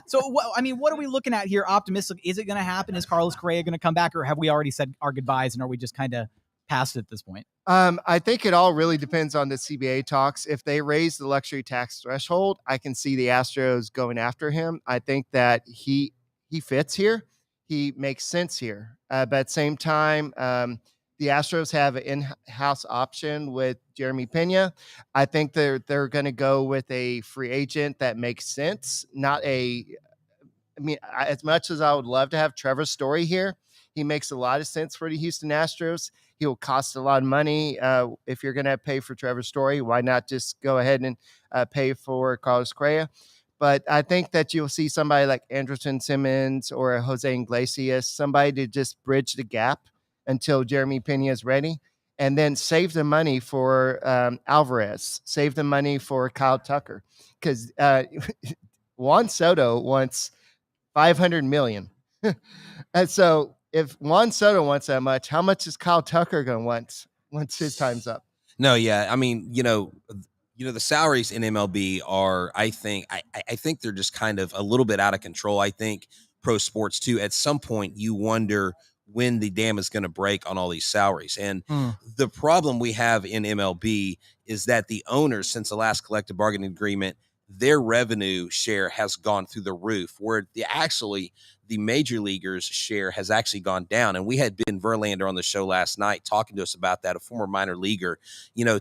So, what are we looking at here? Optimistic? Is it going to happen? Is Carlos Correa going to come back, or have we already said our goodbyes and are we just kind of past it at this point? I think it all really depends on the CBA talks. If they raise the luxury tax threshold, I can see the Astros going after him. I think that he fits here. He makes sense here. But at the same time, the Astros have an in-house option with Jeremy Pena. I think they're going to go with a free agent that makes sense. As much as I would love to have Trevor Story here, he makes a lot of sense for the Houston Astros. He will cost a lot of money. If you're going to pay for Trevor Story, why not just go ahead and pay for Carlos Correa? But I think that you'll see somebody like Anderson Simmons or Jose Iglesias, somebody to just bridge the gap until Jeremy Pena is ready, and then save the money for Alvarez, save the money for Kyle Tucker, because Juan Soto wants $500 million. And so if Juan Soto wants that much, how much is Kyle Tucker going to want once his time's up? No, yeah. I mean, the salaries in MLB are, I think they're just kind of a little bit out of control. I think pro sports too, at some point you wonder when the dam is going to break on all these salaries. And the problem we have in MLB is that the owners, since the last collective bargaining agreement, their revenue share has gone through the roof, where the major leaguers share has actually gone down. And we had Ben Verlander on the show last night talking to us about that. A former minor leaguer,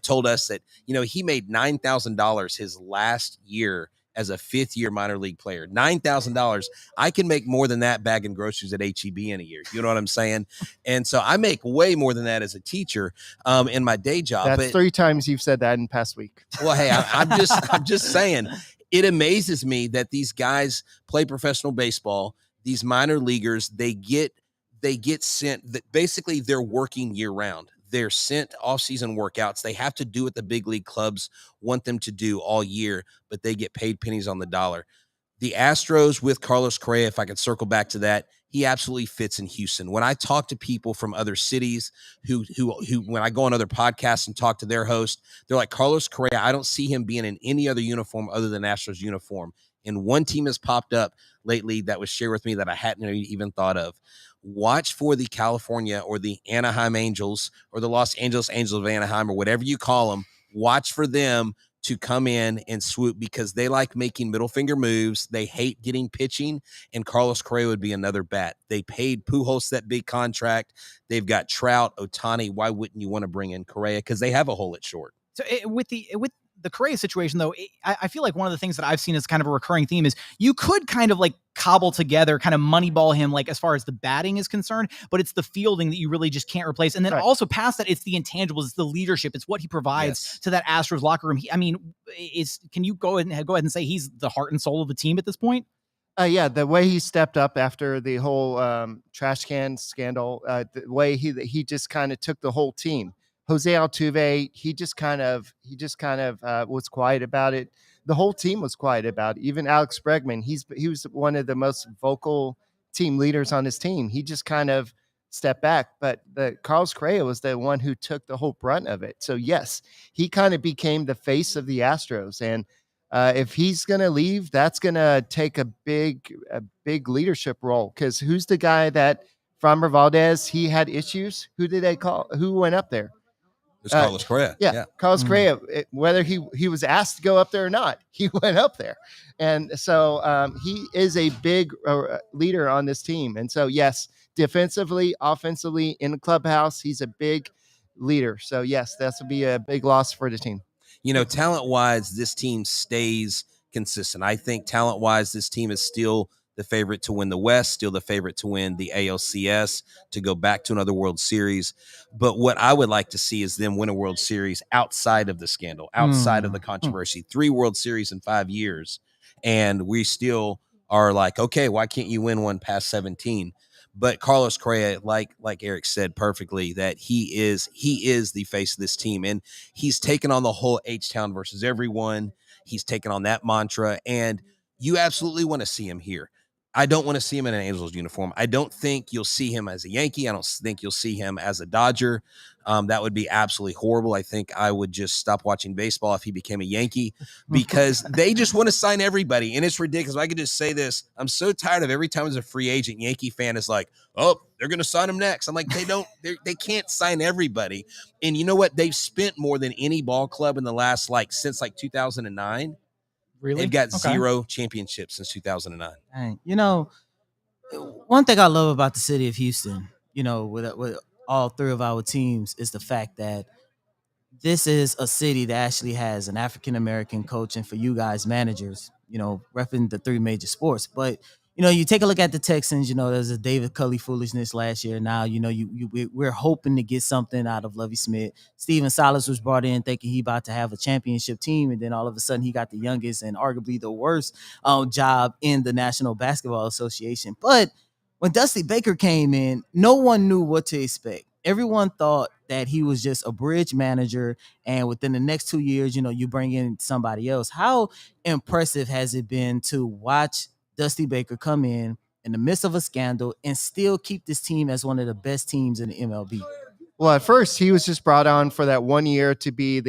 told us that, he made $9,000 his last year as a fifth-year minor league player. $9,000. I can make more than that bagging groceries at HEB in a year. You know what I'm saying? And so I make way more than that as a teacher in my day job. That's 3 times you've said that in the past week. Well, hey, I'm just saying, it amazes me that these guys play professional baseball. These minor leaguers, they get sent. Basically, they're working year round. They're sent off-season workouts. They have to do what the big league clubs want them to do all year, but they get paid pennies on the dollar. The Astros with Carlos Correa, if I could circle back to that, he absolutely fits in Houston. When I talk to people from other cities who when I go on other podcasts and talk to their host, they're like, Carlos Correa, I don't see him being in any other uniform other than Astros uniform. And one team has popped up lately that was shared with me that I hadn't even thought of. Watch for the California or the Anaheim Angels or the Los Angeles Angels of Anaheim or whatever you call them. Watch for them to come in and swoop because they like making middle finger moves. They hate getting pitching, and Carlos Correa would be another bat. They paid Pujols that big contract. They've got Trout, Ohtani. Why wouldn't you want to bring in Correa? Because they have a hole at short. So with the Correa situation, though, I feel like one of the things that I've seen as kind of a recurring theme is you could kind of like cobble together, kind of moneyball him, like as far as the batting is concerned, but it's the fielding that you really just can't replace. And then also past that, it's the intangibles, it's the leadership, it's what he provides to that Astros locker room. Can you go ahead and say he's the heart and soul of the team at this point? Yeah, the way he stepped up after the whole trash can scandal, the way he just kind of took the whole team. Jose Altuve, he just kind of was quiet about it. The whole team was quiet about it. Even Alex Bregman, he was one of the most vocal team leaders on his team. He just kind of stepped back, but Carlos Correa was the one who took the whole brunt of it. So yes, he kind of became the face of the Astros, and if he's going to leave, that's going to take a big leadership role. Because who's the guy that Framber Valdez, he had issues? Who did they call? Who went up there? It's Carlos Correa. Yeah, Carlos Correa. Whether he was asked to go up there or not, he went up there, and so he is a big leader on this team. And so yes, defensively, offensively, in the clubhouse, he's a big leader. So yes, that's will be a big loss for the team. Talent-wise, this team stays consistent. I think talent-wise, this team is still the favorite to win the West, still the favorite to win the ALCS, to go back to another World Series. But what I would like to see is them win a World Series outside of the scandal, outside of the controversy. 3 World Series in 5 years, and we still are like, okay, why can't you win one past 17? But Carlos Correa, like Eric said perfectly, that he is the face of this team, and he's taken on the whole H-Town versus everyone. He's taken on that mantra, and you absolutely want to see him here. I don't want to see him in an Angels uniform. I don't think you'll see him as a Yankee. I don't think you'll see him as a Dodger. That would be absolutely horrible. I think I would just stop watching baseball if he became a Yankee, because they just want to sign everybody. And it's ridiculous. I could just say this. I'm so tired of every time as a free agent, Yankee fan is like, oh, they're going to sign him next. I'm like, they can't sign everybody. And you know what? They've spent more than any ball club in the last, since 2009. Really? They've got 0 championships since 2009. Dang. One thing I love about the city of Houston, with all 3 of our teams, is the fact that this is a city that actually has an African-American coach, and for you guys managers, repping the 3 major sports. But, you take a look at the Texans, there's a David Culley foolishness last year. Now, we're hoping to get something out of Lovie Smith. Steven Silas was brought in thinking he about to have a championship team, and then all of a sudden he got the youngest and arguably the worst job in the National Basketball Association. But when Dusty Baker came in, no one knew what to expect. Everyone thought that he was just a bridge manager, and within the next 2 years, you bring in somebody else. How impressive has it been to watch Dusty Baker come in the midst of a scandal and still keep this team as one of the best teams in the MLB? Well, at first he was just brought on for that 1 year to be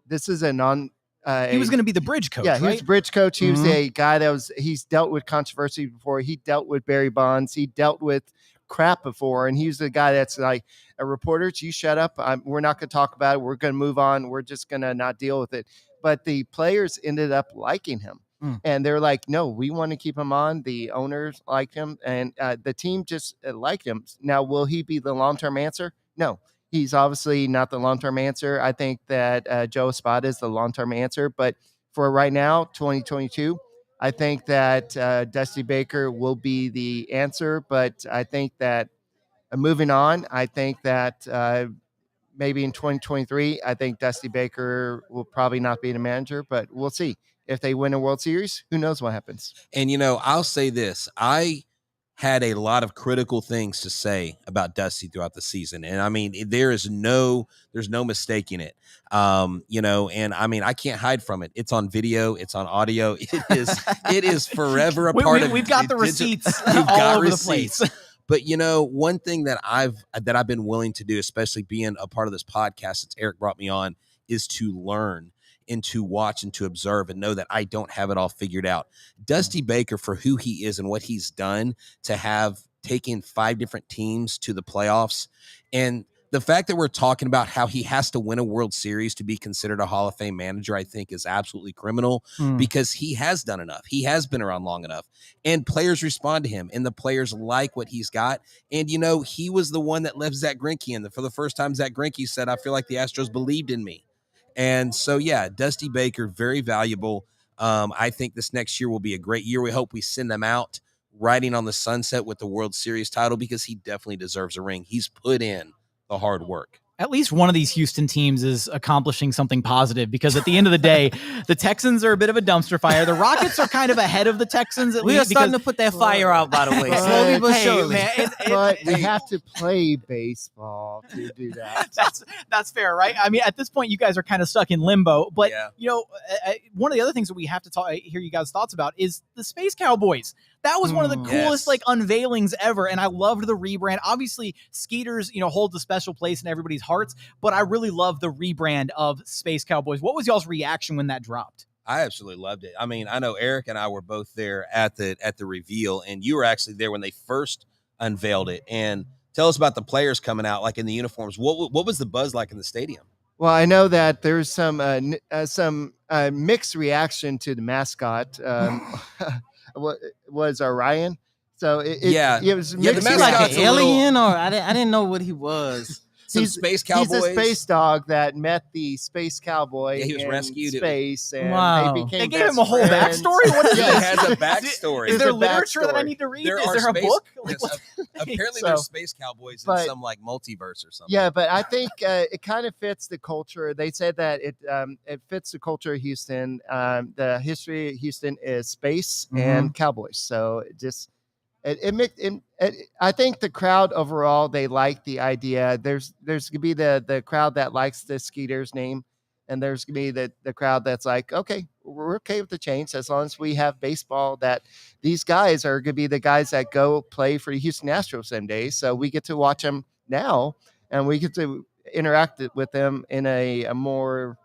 this is a non. He was going to be the bridge coach. Yeah, he was bridge coach. He was a guy he's dealt with controversy before. He dealt with Barry Bonds. He dealt with crap before, and he was the guy that's like, reporters, you shut up. We're not going to talk about it. We're going to move on. We're just going to not deal with it. But the players ended up liking him. And they're like, no, we want to keep him on. The owners liked him, and the team just liked him. Now, will he be the long-term answer? No, he's obviously not the long-term answer. I think that Joe Espada is the long-term answer. But for right now, 2022, I think that Dusty Baker will be the answer. But I think that moving on, I think that maybe in 2023, I think Dusty Baker will probably not be the manager, but we'll see. If they win a World Series, who knows what happens? And, I'll say this. I had a lot of critical things to say about Dusty throughout the season. And I mean, there's no mistaking it. And I mean, I can't hide from it. It's on video. It's on audio. It is forever a part of it. We've got the receipts all over the place. But one thing that I've been willing to do, especially being a part of this podcast since Eric brought me on, is to learn and to watch and to observe and know that I don't have it all figured out. Dusty Baker, for who he is and what he's done, to have taken 5 different teams to the playoffs, and the fact that we're talking about how he has to win a World Series to be considered a Hall of Fame manager, I think is absolutely criminal, because he has done enough. He has been around long enough, and players respond to him, and the players like what he's got. And, he was the one that left Zach Greinke in. For the first time, Zach Greinke said, I feel like the Astros believed in me. And so, yeah, Dusty Baker, very valuable. I think this next year will be a great year. We hope we send them out riding on the sunset with the World Series title because he definitely deserves a ring. He's put in the hard work. At least one of these Houston teams is accomplishing something positive, because at the end of the day, the Texans are a bit of a dumpster fire. The Rockets are kind of ahead of the Texans. We are starting to put that fire out, by the way. Slowly but surely. But we have to play baseball to do that. That's fair, right? I mean, at this point, you guys are kind of stuck in limbo. But, one of the other things that we have to hear you guys' thoughts about is the Space Cowboys. That was one of the coolest unveilings ever, and I loved the rebrand. Obviously, Skeeters, holds a special place in everybody's hearts, but I really love the rebrand of Space Cowboys. What was y'all's reaction when that dropped? I absolutely loved it. I mean, I know Eric and I were both there at the reveal, and you were actually there when they first unveiled it. And tell us about the players coming out, like in the uniforms. What was the buzz like in the stadium? Well, I know that there's some mixed reaction to the mascot. Was Orion? So it was mixed. Was he like an alien, or I didn't know what he was. He's space cowboys. He's a space dog that met the space cowboy. Yeah, he was rescued. Space, and they gave him a whole backstory. What is he has a backstory. Is there literature that I need to read? Is there a book? Apparently, there's space cowboys in some multiverse or something. Yeah, but I think it kind of fits the culture. They said that it fits the culture of Houston. The history of Houston is space and cowboys. So it just. I think the crowd overall, they like the idea. There's going to be the crowd that likes the Skeeters name, and there's going to be the crowd that's like, okay, we're okay with the change as long as we have baseball. That these guys are going to be the guys that go play for the Houston Astros someday, so we get to watch them now, and we get to interact with them in a more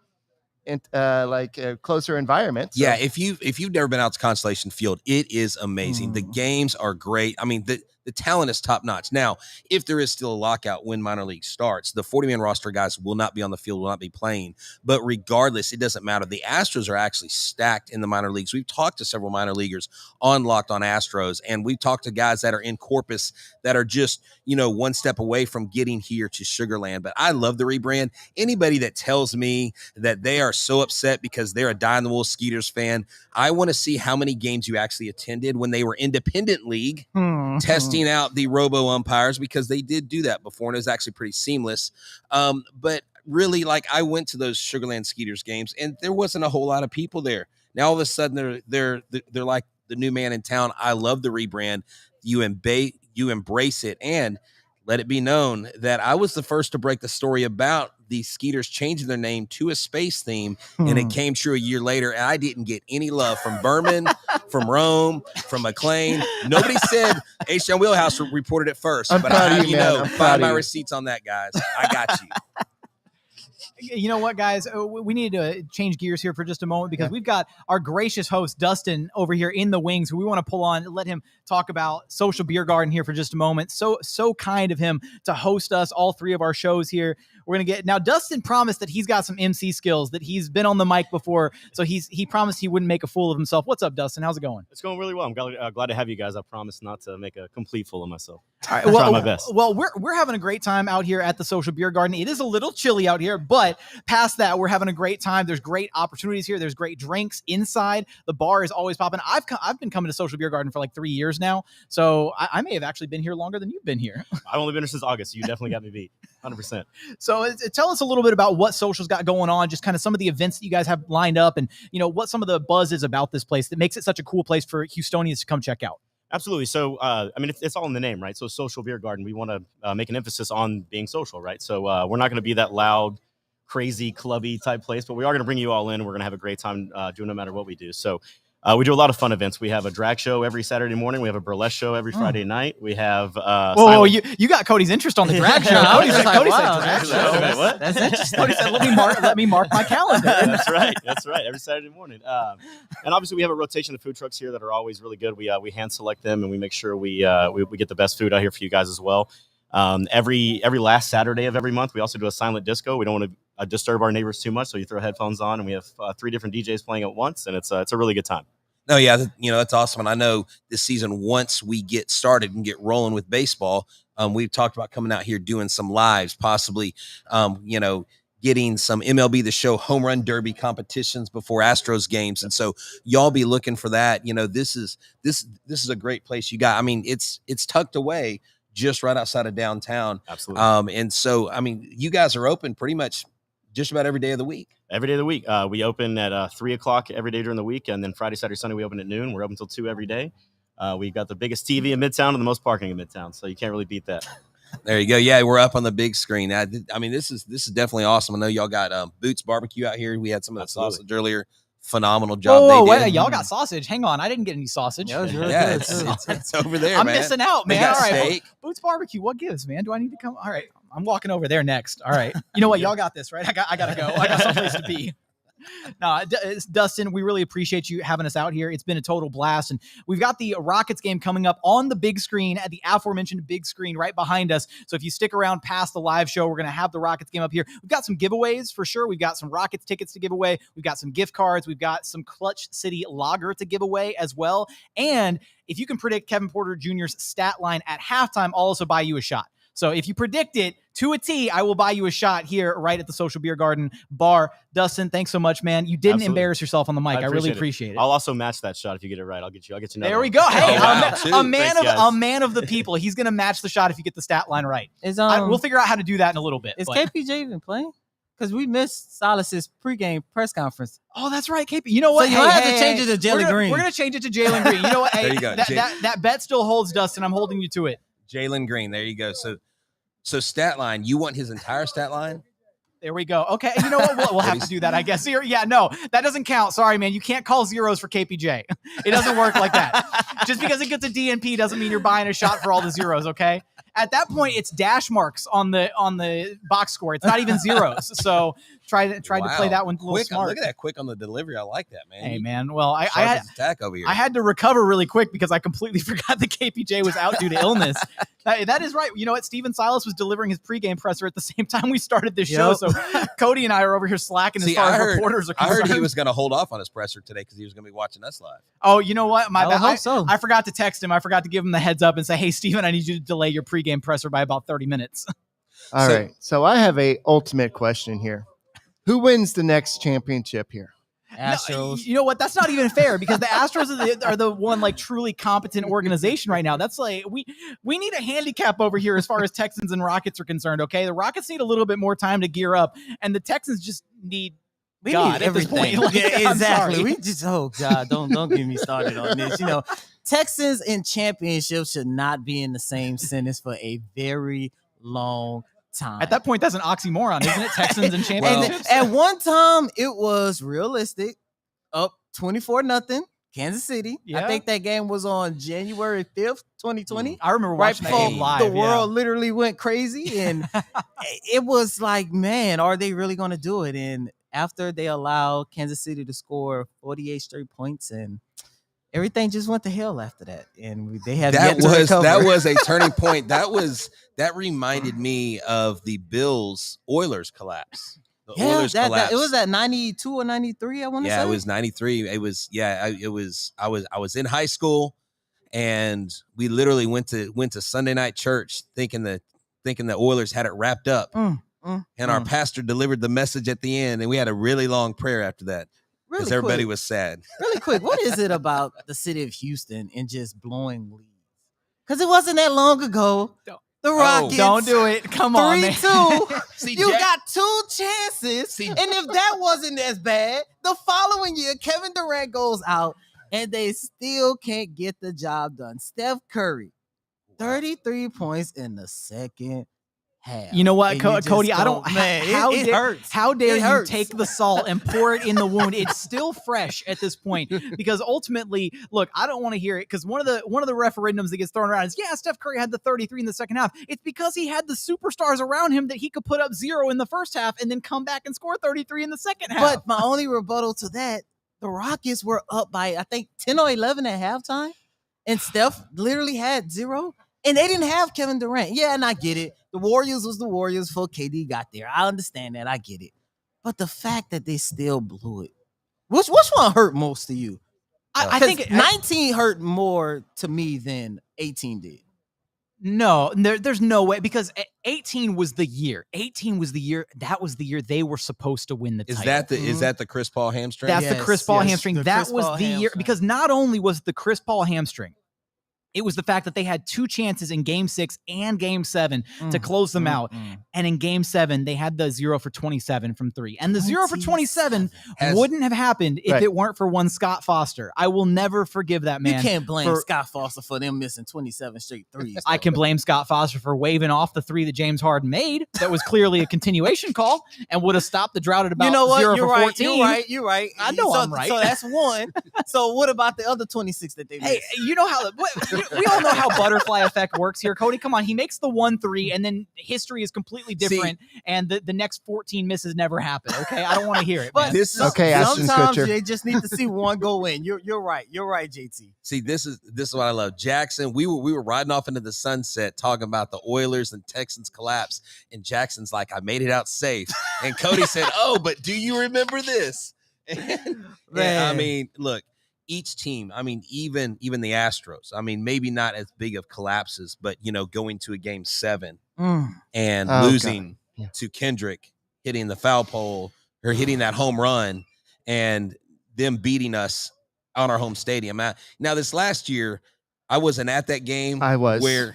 a closer environment. So. Yeah, if you've never been out to Constellation Field, it is amazing. The games are great. I mean, the talent is top notch. Now, if there is still a lockout when minor league starts, the 40-man roster guys will not be on the field, will not be playing. But regardless, it doesn't matter. The Astros are actually stacked in the minor leagues. We've talked to several minor leaguers on Locked On Astros, and we've talked to guys that are in Corpus that are just, one step away from getting here to Sugarland. But I love the rebrand. Anybody that tells me that they are so upset because they're a die-in-the-wool Skeeters fan, I want to see how many games you actually attended when they were independent league testing out the robo umpires, because they did do that before and it was actually pretty seamless. But really, I went to those Sugarland Skeeters games and there wasn't a whole lot of people there. Now all of a sudden they're like the new man in town. I love the rebrand. You embrace it, and let it be known that I was the first to break the story about the Skeeters changing their name to a space theme, and it came true a year later, and I didn't get any love from Berman, from Rome, from McLean. Nobody said H-Town Wheelhouse reported it first, but I have find my receipts on that, guys. I got you. You know what, guys? We need to change gears here for just a moment, because we've got our gracious host, Dustin, over here in the wings, who we want to pull on, let him talk about Social Beer Garden here for just a moment. So kind of him to host us, all three of our shows here. We're going to get now. Dustin promised that he's got some MC skills, that he's been on the mic before. So he promised he wouldn't make a fool of himself. What's up, Dustin? How's it going? It's going really well. I'm glad to have you guys. I promise not to make a complete fool of myself. All right, I'll try my best. Well, we're having a great time out here at the Social Beer Garden. It is a little chilly out here, but past that, we're having a great time. There's great opportunities here. There's great drinks inside. The bar is always popping. I've been coming to Social Beer Garden for like 3 years now, so I may have actually been here longer than you've been here. I've only been here since August. So you definitely got me beat, 100%. So tell us a little bit about what Social's got going on, just kind of some of the events that you guys have lined up, and what some of the buzz is about this place that makes it such a cool place for Houstonians to come check out. Absolutely. So, it's all in the name, right? So Social Beer Garden, we want to make an emphasis on being social, right? So we're not going to be that loud, crazy, clubby type place, but we are going to bring you all in. We're going to have a great time doing no matter what we do. So we do a lot of fun events. We have a drag show every Saturday morning. We have a burlesque show every Friday night. We have whoa, you got Cody's interest on the drag show. Cody said drag show. What? That's interesting. Cody said, let me mark my calendar. That's right. Every Saturday morning. And obviously we have a rotation of food trucks here that are always really good. We hand select them, and we make sure we get the best food out here for you guys as well. Every last Saturday of every month, we also do a silent disco. We don't want to disturb our neighbors too much, so you throw headphones on, and we have 3 different DJs playing at once, and it's a really good time. No, yeah, that's awesome. And I know this season, once we get started and get rolling with baseball, we've talked about coming out here doing some lives, possibly, getting some MLB The Show home run derby competitions before Astros games, and so y'all be looking for that. This is a great place you got. I mean, it's tucked away just right outside of downtown. Absolutely. And so, I mean, you guys are open pretty much just about every day of the week. Every day of the week. We open at 3:00 every day during the week, and then Friday, Saturday, Sunday we open at noon. We're open until 2 every day. We've got the biggest TV in Midtown and the most parking in Midtown, so you can't really beat that. There you go. Yeah, we're up on the big screen. I mean, this is definitely awesome. I know y'all got Boots Barbecue out here. We had some of that sausage earlier. Phenomenal job. Oh, they wait, did. y'all got sausage. Hang on, I didn't get any sausage. Yeah, it was really Yeah, good, it's over there. I'm man. missing out, They man. got All right, steak. Boots Barbecue. What gives, man? Do I need to come? All right, I'm walking over there next. All right, you know what? Y'all got this, right? I gotta go. I got someplace to be. No, Dustin, we really appreciate you having us out here. It's been a total blast. And we've got the Rockets game coming up on the big screen at the aforementioned big screen right behind us. So if you stick around past the live show, we're going to have the Rockets game up here. We've got some giveaways for sure. We've got some Rockets tickets to give away. We've got some gift cards. We've got some Clutch City Lager to give away as well. And if you can predict Kevin Porter Jr.'s stat line at halftime, I'll also buy you a shot. So if you predict it to a T, I will buy you a shot here right at the Social Beer Garden bar. Dustin, thanks so much, man. You didn't Absolutely. embarrass yourself on the mic. I really appreciate it. I'll also match that shot if you get it right. I'll get you another There we one. go. Hey, Oh, wow. a man Thanks, guys. a man of the people. He's going to match the shot if you get the stat line right. We'll We'll figure out how to do that in a little bit. Is but- KPJ even playing? Because we missed Silas's pregame press conference. Oh, that's right, KP. You know what? So you have to change it to Jalen Green. We're gonna change it to Jalen Green. You know what? Hey, There you go. That bet still holds, Dustin. I'm holding you to it. Jalen Green. There you go. So stat line. You want his entire stat line? There we go. Okay, you know what? We'll have to do that, I guess. Yeah, no, that doesn't count. Sorry, man. You can't call zeros for KPJ. It doesn't work like that. Just because it gets a DNP doesn't mean you're buying a shot for all the zeros, okay? At that point, it's dash marks on the box score. It's not even zeros. So try to play that one a little Quick. smart. Look at that quick on the delivery. I like that, man. Hey, man. Well, I Sharp had as a tack over here. I had to recover really quick because I completely forgot that KPJ was out due to illness. That is right. You know what? Steven Silas was delivering his pregame presser at the same time we started this show. So Cody and I are over here slacking as far as reporters are I concerned. heard he was going to hold off on his presser today because he was going to be watching us live. Oh, you know what? I hope so. I forgot to text him. I forgot to give him the heads up and say, hey, Steven, I need you to delay your pregame presser by about 30 minutes. All right. So I have a ultimate question here. Who wins the next championship here? Astros. No, you know what? That's not even fair because the Astros are the one like truly competent organization right now. That's like we need a handicap over here as far as Texans and Rockets are concerned. Okay, the Rockets need a little bit more time to gear up, and the Texans just need We God need at this everything. point. Like, Yeah, I'm exactly. sorry. We just God, don't get me started on this. You know, Texans and championships should not be in the same sentence for a very long time. At that point, that's an oxymoron, isn't it? Texans and championships. And at one time, it was realistic. Up 24-0, Kansas City. Yeah. I think that game was on January 5th, 2020. I remember Right watching that before game live. the world literally went crazy, and it was like, man, are they really going to do it? And after they allowed Kansas City to score 48 straight points, and everything just went to hell after that, and they had That recover. was a turning point. That reminded me of the Bills Oilers collapse. The Oilers collapse. It was at 92 or 93. I want to say. Yeah, it was 93. It was I was in high school, and we literally went to Sunday night church thinking the Oilers had it wrapped up. And our pastor delivered the message at the end, and we had a really long prayer after that because Really everybody quick. was sad. Really quick, what is it about the city of Houston and just blowing leads? Because it wasn't that long ago. The Rockets. Don't do it. Come on, man. 3-2. See, You Jack- got two chances. And if that wasn't as bad, the following year, Kevin Durant goes out and they still can't get the job done. Steph Curry, 33 points in the second half. You know what, And you just Cody? I don't. Man, how it dare, hurts. How dare It you hurts. take the salt and pour it in the wound? It's still fresh at this point because ultimately, look, I don't want to hear it because one of the referendums that gets thrown around is, yeah, Steph Curry had the 33 in the second half. It's because he had the superstars around him that he could put up 0 in the first half and then come back and score 33 in the second half. But my only rebuttal to that, the Rockets were up by, I think, 10 or 11 at halftime, and Steph literally had 0, and they didn't have Kevin Durant. Yeah, and I get it. The Warriors was the Warriors before KD got there. I understand that. I get it. But the fact that they still blew it, which one hurt most to you? I think 19 hurt more to me than 18 did. No, there's no way, because 18 was the year. 18 was the year. That was the year they were supposed to win the title. Is that the Chris Paul hamstring? That's the Chris Paul hamstring. The That Chris was Paul the year, hamstring. because not only was the Chris Paul hamstring, it was the fact that they had 2 chances in game 6 and game 7 to close them out. And in game 7, they had the 0 for 27 from 3. And the 0 for 27 wouldn't have happened if it weren't for one Scott Foster. I will never forgive that man. You can't blame Scott Foster for them missing 27 straight threes. I can blame Scott Foster for waving off the 3 that James Harden made. That was clearly a continuation call and would have stopped the drought at about 0 for 14. You're right. I know I'm right. So that's one. So what about the other 26 that they missed? Hey, you know how we all know how butterfly effect works here. Cody, come on. He makes the 1-3 and then history is completely different. And the next 14 misses never happen. Okay. I don't want to hear it. But This is okay. Ashton sometimes Kutcher. they just need to see one go in. You're right. You're right, JT. See, this is what I love. Jackson, we were riding off into the sunset talking about the Oilers and Texans collapse, and Jackson's like, I made it out safe. And Cody said, oh, but do you remember this? And I mean, look, each team, I mean, even the Astros, I mean, maybe not as big of collapses, but, going to a game 7 and losing to Kendrick, hitting the foul pole or hitting that home run, and them beating us on our home stadium. Now, this last year, I wasn't at that game. I was. Eric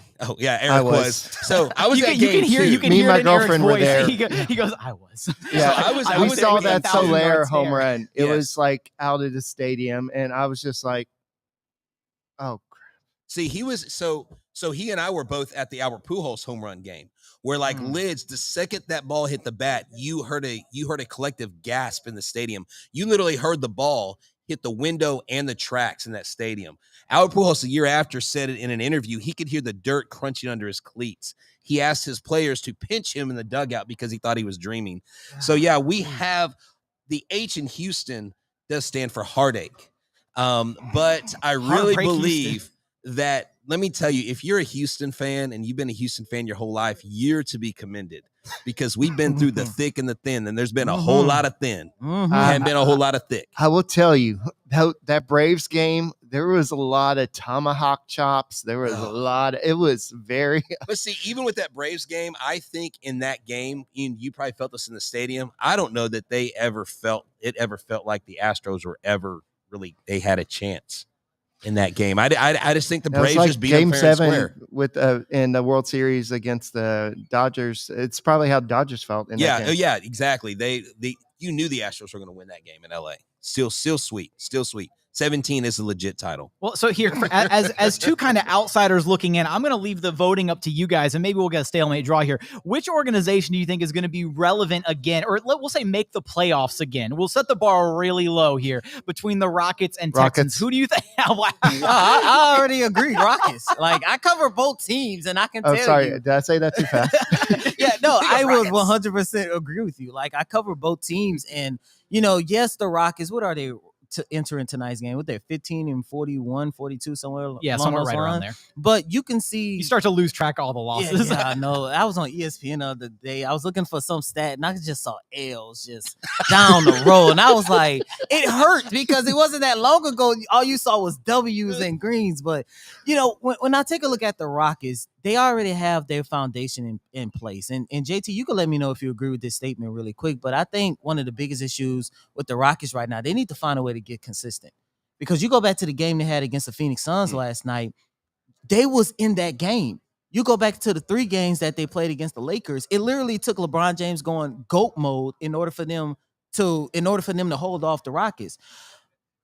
was. So I was at game 2. You can Me hear and my it in Eric's girlfriend were voice. there. He goes, I was. Yeah, I we was saw there that 1,000 Soler yards home there. run. It Yes. was like out of the stadium, and I was just like, oh crap. See, he was so he and I were both at the Albert Pujols home run game, where like Lids, the second that ball hit the bat, you heard a collective gasp in the stadium. You literally heard the ball hit the window and the tracks in that stadium. Albert Pujols, a year after, said it in an interview. He could hear the dirt crunching under his cleats. He asked his players to pinch him in the dugout because he thought he was dreaming. So yeah, we have the H in Houston does stand for heartache. But I really Heartbreak believe Houston. that, let me tell you, if you're a Houston fan and you've been a Houston fan your whole life, you're to be commended, because we've been through the thick and the thin, and there's been a whole lot of thin. Haven't been a whole lot of thick. I will tell you, that Braves game, there was a lot of tomahawk chops. There was a lot. It was very. But see, even with that Braves game, I think in that game, Ian, you probably felt this in the stadium. I don't know that they ever felt like the Astros were ever really, they had a chance in that game. I just think the That was Braves like just beat Game them fair and 7 square. with in the World Series against the Dodgers. It's probably how Dodgers felt in that game. Yeah, exactly. You knew the Astros were going to win that game in LA. Still sweet. 17 is a legit title. Well, so here, as two kind of outsiders looking in, I'm going to leave the voting up to you guys, and maybe we'll get a stalemate draw here. Which organization do you think is going to be relevant again, or we'll say make the playoffs again? We'll set the bar really low here between the Rockets and Texans. Who do you think? Wow. I already agree, Rockets. Like, I cover both teams, and I can tell Oh, sorry. you. Did I say that too fast? Yeah, no, I would 100% agree with you. Like, I cover both teams, and, yes, the Rockets, what are they to enter in tonight's game? What, they're 15 and 41, 42, somewhere Yeah, along somewhere those right around lines. there. But you can see. You start to lose track of all the losses. Yeah, I know. I was on ESPN the other day. I was looking for some stat, and I just saw L's just down the road. And I was like, it hurt, because it wasn't that long ago. All you saw was W's and greens. But, when I take a look at the Rockets, they already have their foundation in place. And JT, you can let me know if you agree with this statement really quick. But I think one of the biggest issues with the Rockets right now, they need to find a way to get consistent. Because you go back to the game they had against the Phoenix Suns last night, they was in that game. You go back to the 3 games that they played against the Lakers, it literally took LeBron James going GOAT mode in order for them to hold off the Rockets.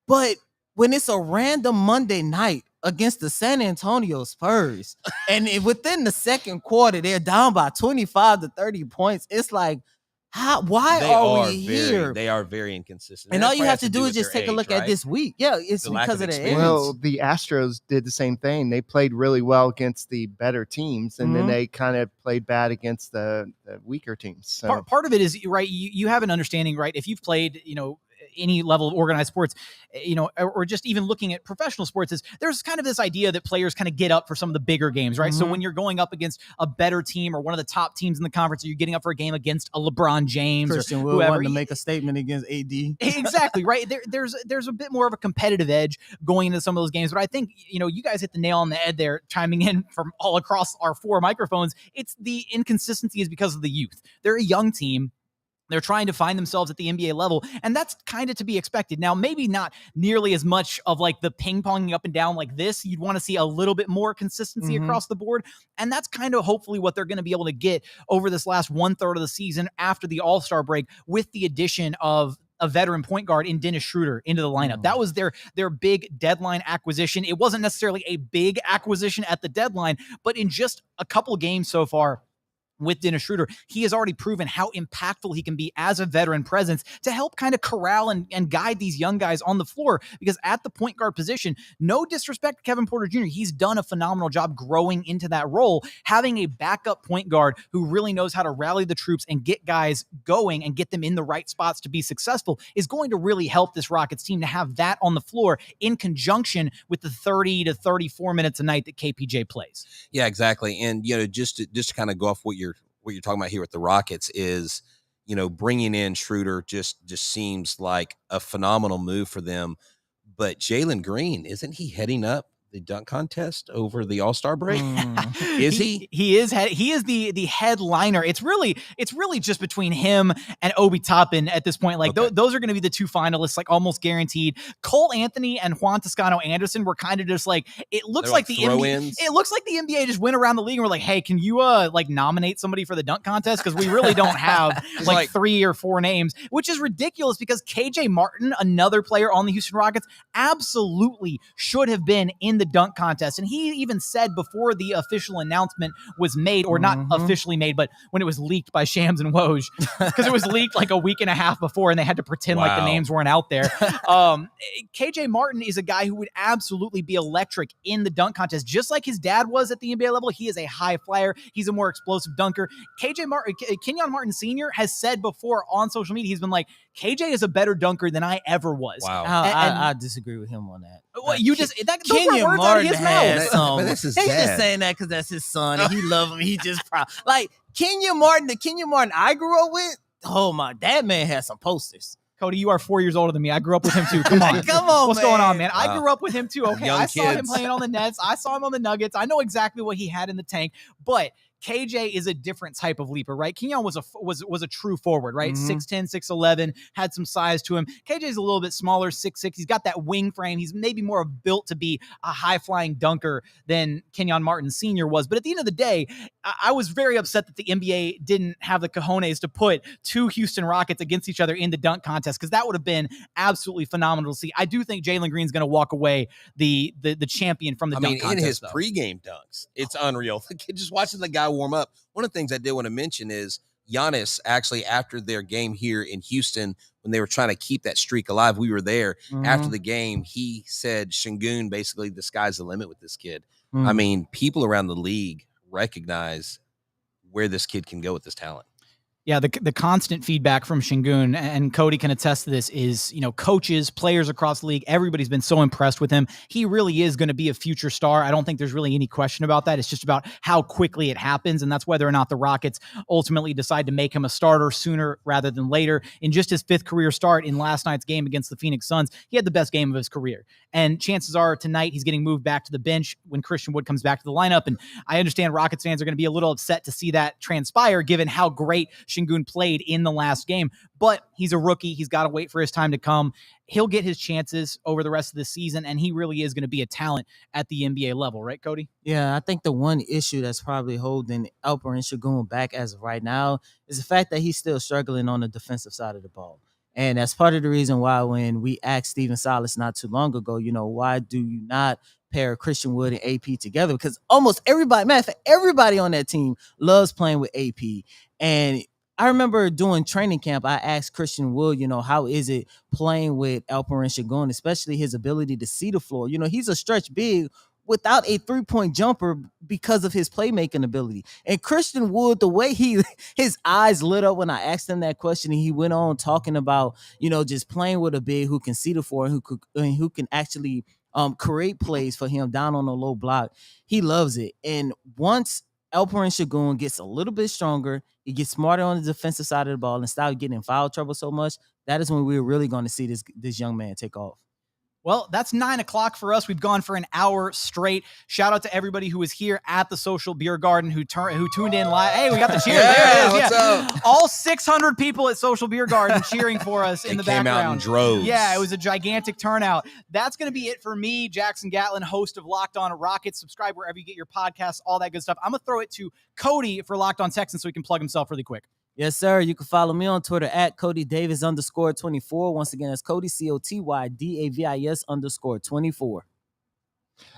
But when it's a random Monday night against the San Antonio Spurs, and within the second quarter, they're down by 25 to 30 points, it's like, why are we here? They are very inconsistent. And all you have to do is just take a look at this week. Yeah, it's The lack because of of the experience. age. Well, the Astros did the same thing. They played really well against the better teams, and then they kind of played bad against the weaker teams. So. Part of it is, right, you have an understanding, right? If you've played, any level of organized sports, or just even looking at professional sports, is there's kind of this idea that players kind of get up for some of the bigger games, right? So when you're going up against a better team or one of the top teams in the conference, or you're getting up for a game against a LeBron James Christian or Wood whoever, wanting to make a statement against AD. Exactly, right? There's a bit more of a competitive edge going into some of those games, but I think, you guys hit the nail on the head there, chiming in from all across our 4 microphones. It's the inconsistency is because of the youth. They're a young team. They're trying to find themselves at the NBA level, and that's kind of to be expected. Now, maybe not nearly as much of like the ping-ponging up and down like this. You'd want to see a little bit more consistency across the board, and that's kind of hopefully what they're going to be able to get over this last 1/3 of the season after the All-Star break, with the addition of a veteran point guard in Dennis Schroeder into the lineup. That was their big deadline acquisition. It wasn't necessarily a big acquisition at the deadline, but in just a couple of games so far, with Dennis Schroeder, he has already proven how impactful he can be as a veteran presence to help kind of corral and guide these young guys on the floor. Because at the point guard position, no disrespect to Kevin Porter Jr., he's done a phenomenal job growing into that role. Having a backup point guard who really knows how to rally the troops and get guys going and get them in the right spots to be successful is going to really help this Rockets team to have that on the floor in conjunction with the 30 to 34 minutes a night that KPJ plays. Yeah, exactly. And, just to kind of go off what you're talking about here with the Rockets is, bringing in Schroeder just seems like a phenomenal move for them. But Jalen Green, isn't he heading up the dunk contest over the All-Star break? Is he? He is the headliner. It's really just between him and Obi Toppin at this point. Like those are going to be the 2 finalists, like almost guaranteed. Cole Anthony and Juan Toscano Anderson were kind of just like, it looks like the NBA just went around the league and were like, hey, can you nominate somebody for the dunk contest? Because we really don't have like 3 or 4 names, which is ridiculous because KJ Martin, another player on the Houston Rockets, absolutely should have been in the dunk contest. And he even said before the official announcement was made, or not officially made, but when it was leaked by Shams and Woj, because it was leaked like a week and a half before and they had to pretend like the names weren't out there. KJ Martin is a guy who would absolutely be electric in the dunk contest, just like his dad was at the NBA level. He is a high flyer. He's a more explosive dunker. Kenyon Martin Sr. has said before on social media, he's been like, KJ is a better dunker than I ever was. Wow. I disagree with him on that. Well, Kenyon Martin out of his mouth. But that's his He's dad. just saying that because that's his son and he loves him. He just proud. Like Kenyon Martin, the Kenyon Martin I grew up with. Oh my, that man has some posters. Cody, you are 4 years older than me. I grew up with him too. Come on. Come on, What's man. going on, man? Wow. I grew up with him too. Okay, Young I saw him kids. playing on the Nets. I saw him on the Nuggets. I know exactly what he had in the tank, but KJ is a different type of leaper, right? Kenyon was a true forward, right? 6'10", 6'11", had some size to him. KJ's a little bit smaller, 6'6". He's got that wing frame. He's maybe more built to be a high-flying dunker than Kenyon Martin Sr. was. But at the end of the day, I was very upset that the NBA didn't have the cojones to put 2 Houston Rockets against each other in the dunk contest, because that would have been absolutely phenomenal to see. I do think Jalen Green's going to walk away the champion from the dunk contest. In his though. pregame dunks, it's unreal. Just watching the guy warm up. One of the things I did want to mention is Giannis actually, after their game here in Houston, when they were trying to keep that streak alive, we were there. After the game, he said, Şengün, basically, the sky's the limit with this kid. I mean, people around the league recognize where this kid can go with this talent. Yeah, the constant feedback from Şengün, and Cody can attest to this, is, coaches, players across the league, everybody's been so impressed with him. He really is going to be a future star. I don't think there's really any question about that. It's just about how quickly it happens, and that's whether or not the Rockets ultimately decide to make him a starter sooner rather than later. In just his 5th career start in last night's game against the Phoenix Suns, he had the best game of his career. And chances are tonight he's getting moved back to the bench when Christian Wood comes back to the lineup. And I understand Rockets fans are going to be a little upset to see that transpire, given how great Şengün played in the last game. But he's a rookie. He's got to wait for his time to come. He'll get his chances over the rest of the season, and he really is going to be a talent at the NBA level, right, Cody? Yeah, I think the one issue that's probably holding Alperen Şengün back as of right now is the fact that he's still struggling on the defensive side of the ball. And that's part of the reason why when we asked Stephen Silas not too long ago, why do you not pair Christian Wood and AP together? Because almost everybody on that team loves playing with AP. And I remember doing training camp, I asked Christian Wood, how is it playing with Alperen Şengün, especially his ability to see the floor? He's a stretch big without a 3-point jumper because of his playmaking ability. And Christian Wood, the way his eyes lit up when I asked him that question, and he went on talking about, just playing with a big who can see the floor and who can actually create plays for him down on the low block. He loves it. And once Alperen Şengün gets a little bit stronger, he gets smarter on the defensive side of the ball and stop getting in foul trouble so much, that is when we're really going to see this young man take off. Well, that's 9 o'clock for us. We've gone for an hour straight. Shout out to everybody who was here at the Social Beer Garden who tuned in live. Hey, we got the cheers. There it is. What's up? All 600 people at Social Beer Garden cheering for us in the background. Came out in droves. Yeah, it was a gigantic turnout. That's going to be it for me, Jackson Gatlin, host of Locked On Rockets. Subscribe wherever you get your podcasts, all that good stuff. I'm going to throw it to Cody for Locked On Texans so he can plug himself really quick. Yes, sir. You can follow me on Twitter at CodyDavis_24. Once again, that's Cody, COTYDAVIS_24. All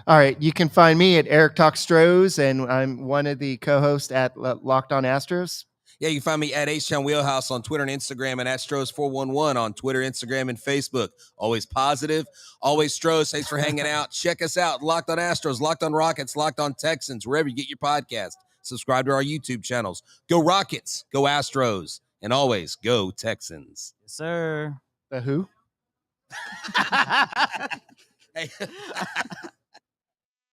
right. You can find me at Eric Talk Stros, and I'm one of the co-hosts at Locked On Astros. Yeah, you can find me at H-Town Wheelhouse on Twitter and Instagram, and Astros411 on Twitter, Instagram, and Facebook. Always positive, always Stros. Thanks for hanging out. Check us out. Locked on Astros, Locked on Rockets, Locked on Texans, wherever you get your podcast. Subscribe to our YouTube channels. Go Rockets, go Astros, and always go Texans. Yes, sir. The who? Hey.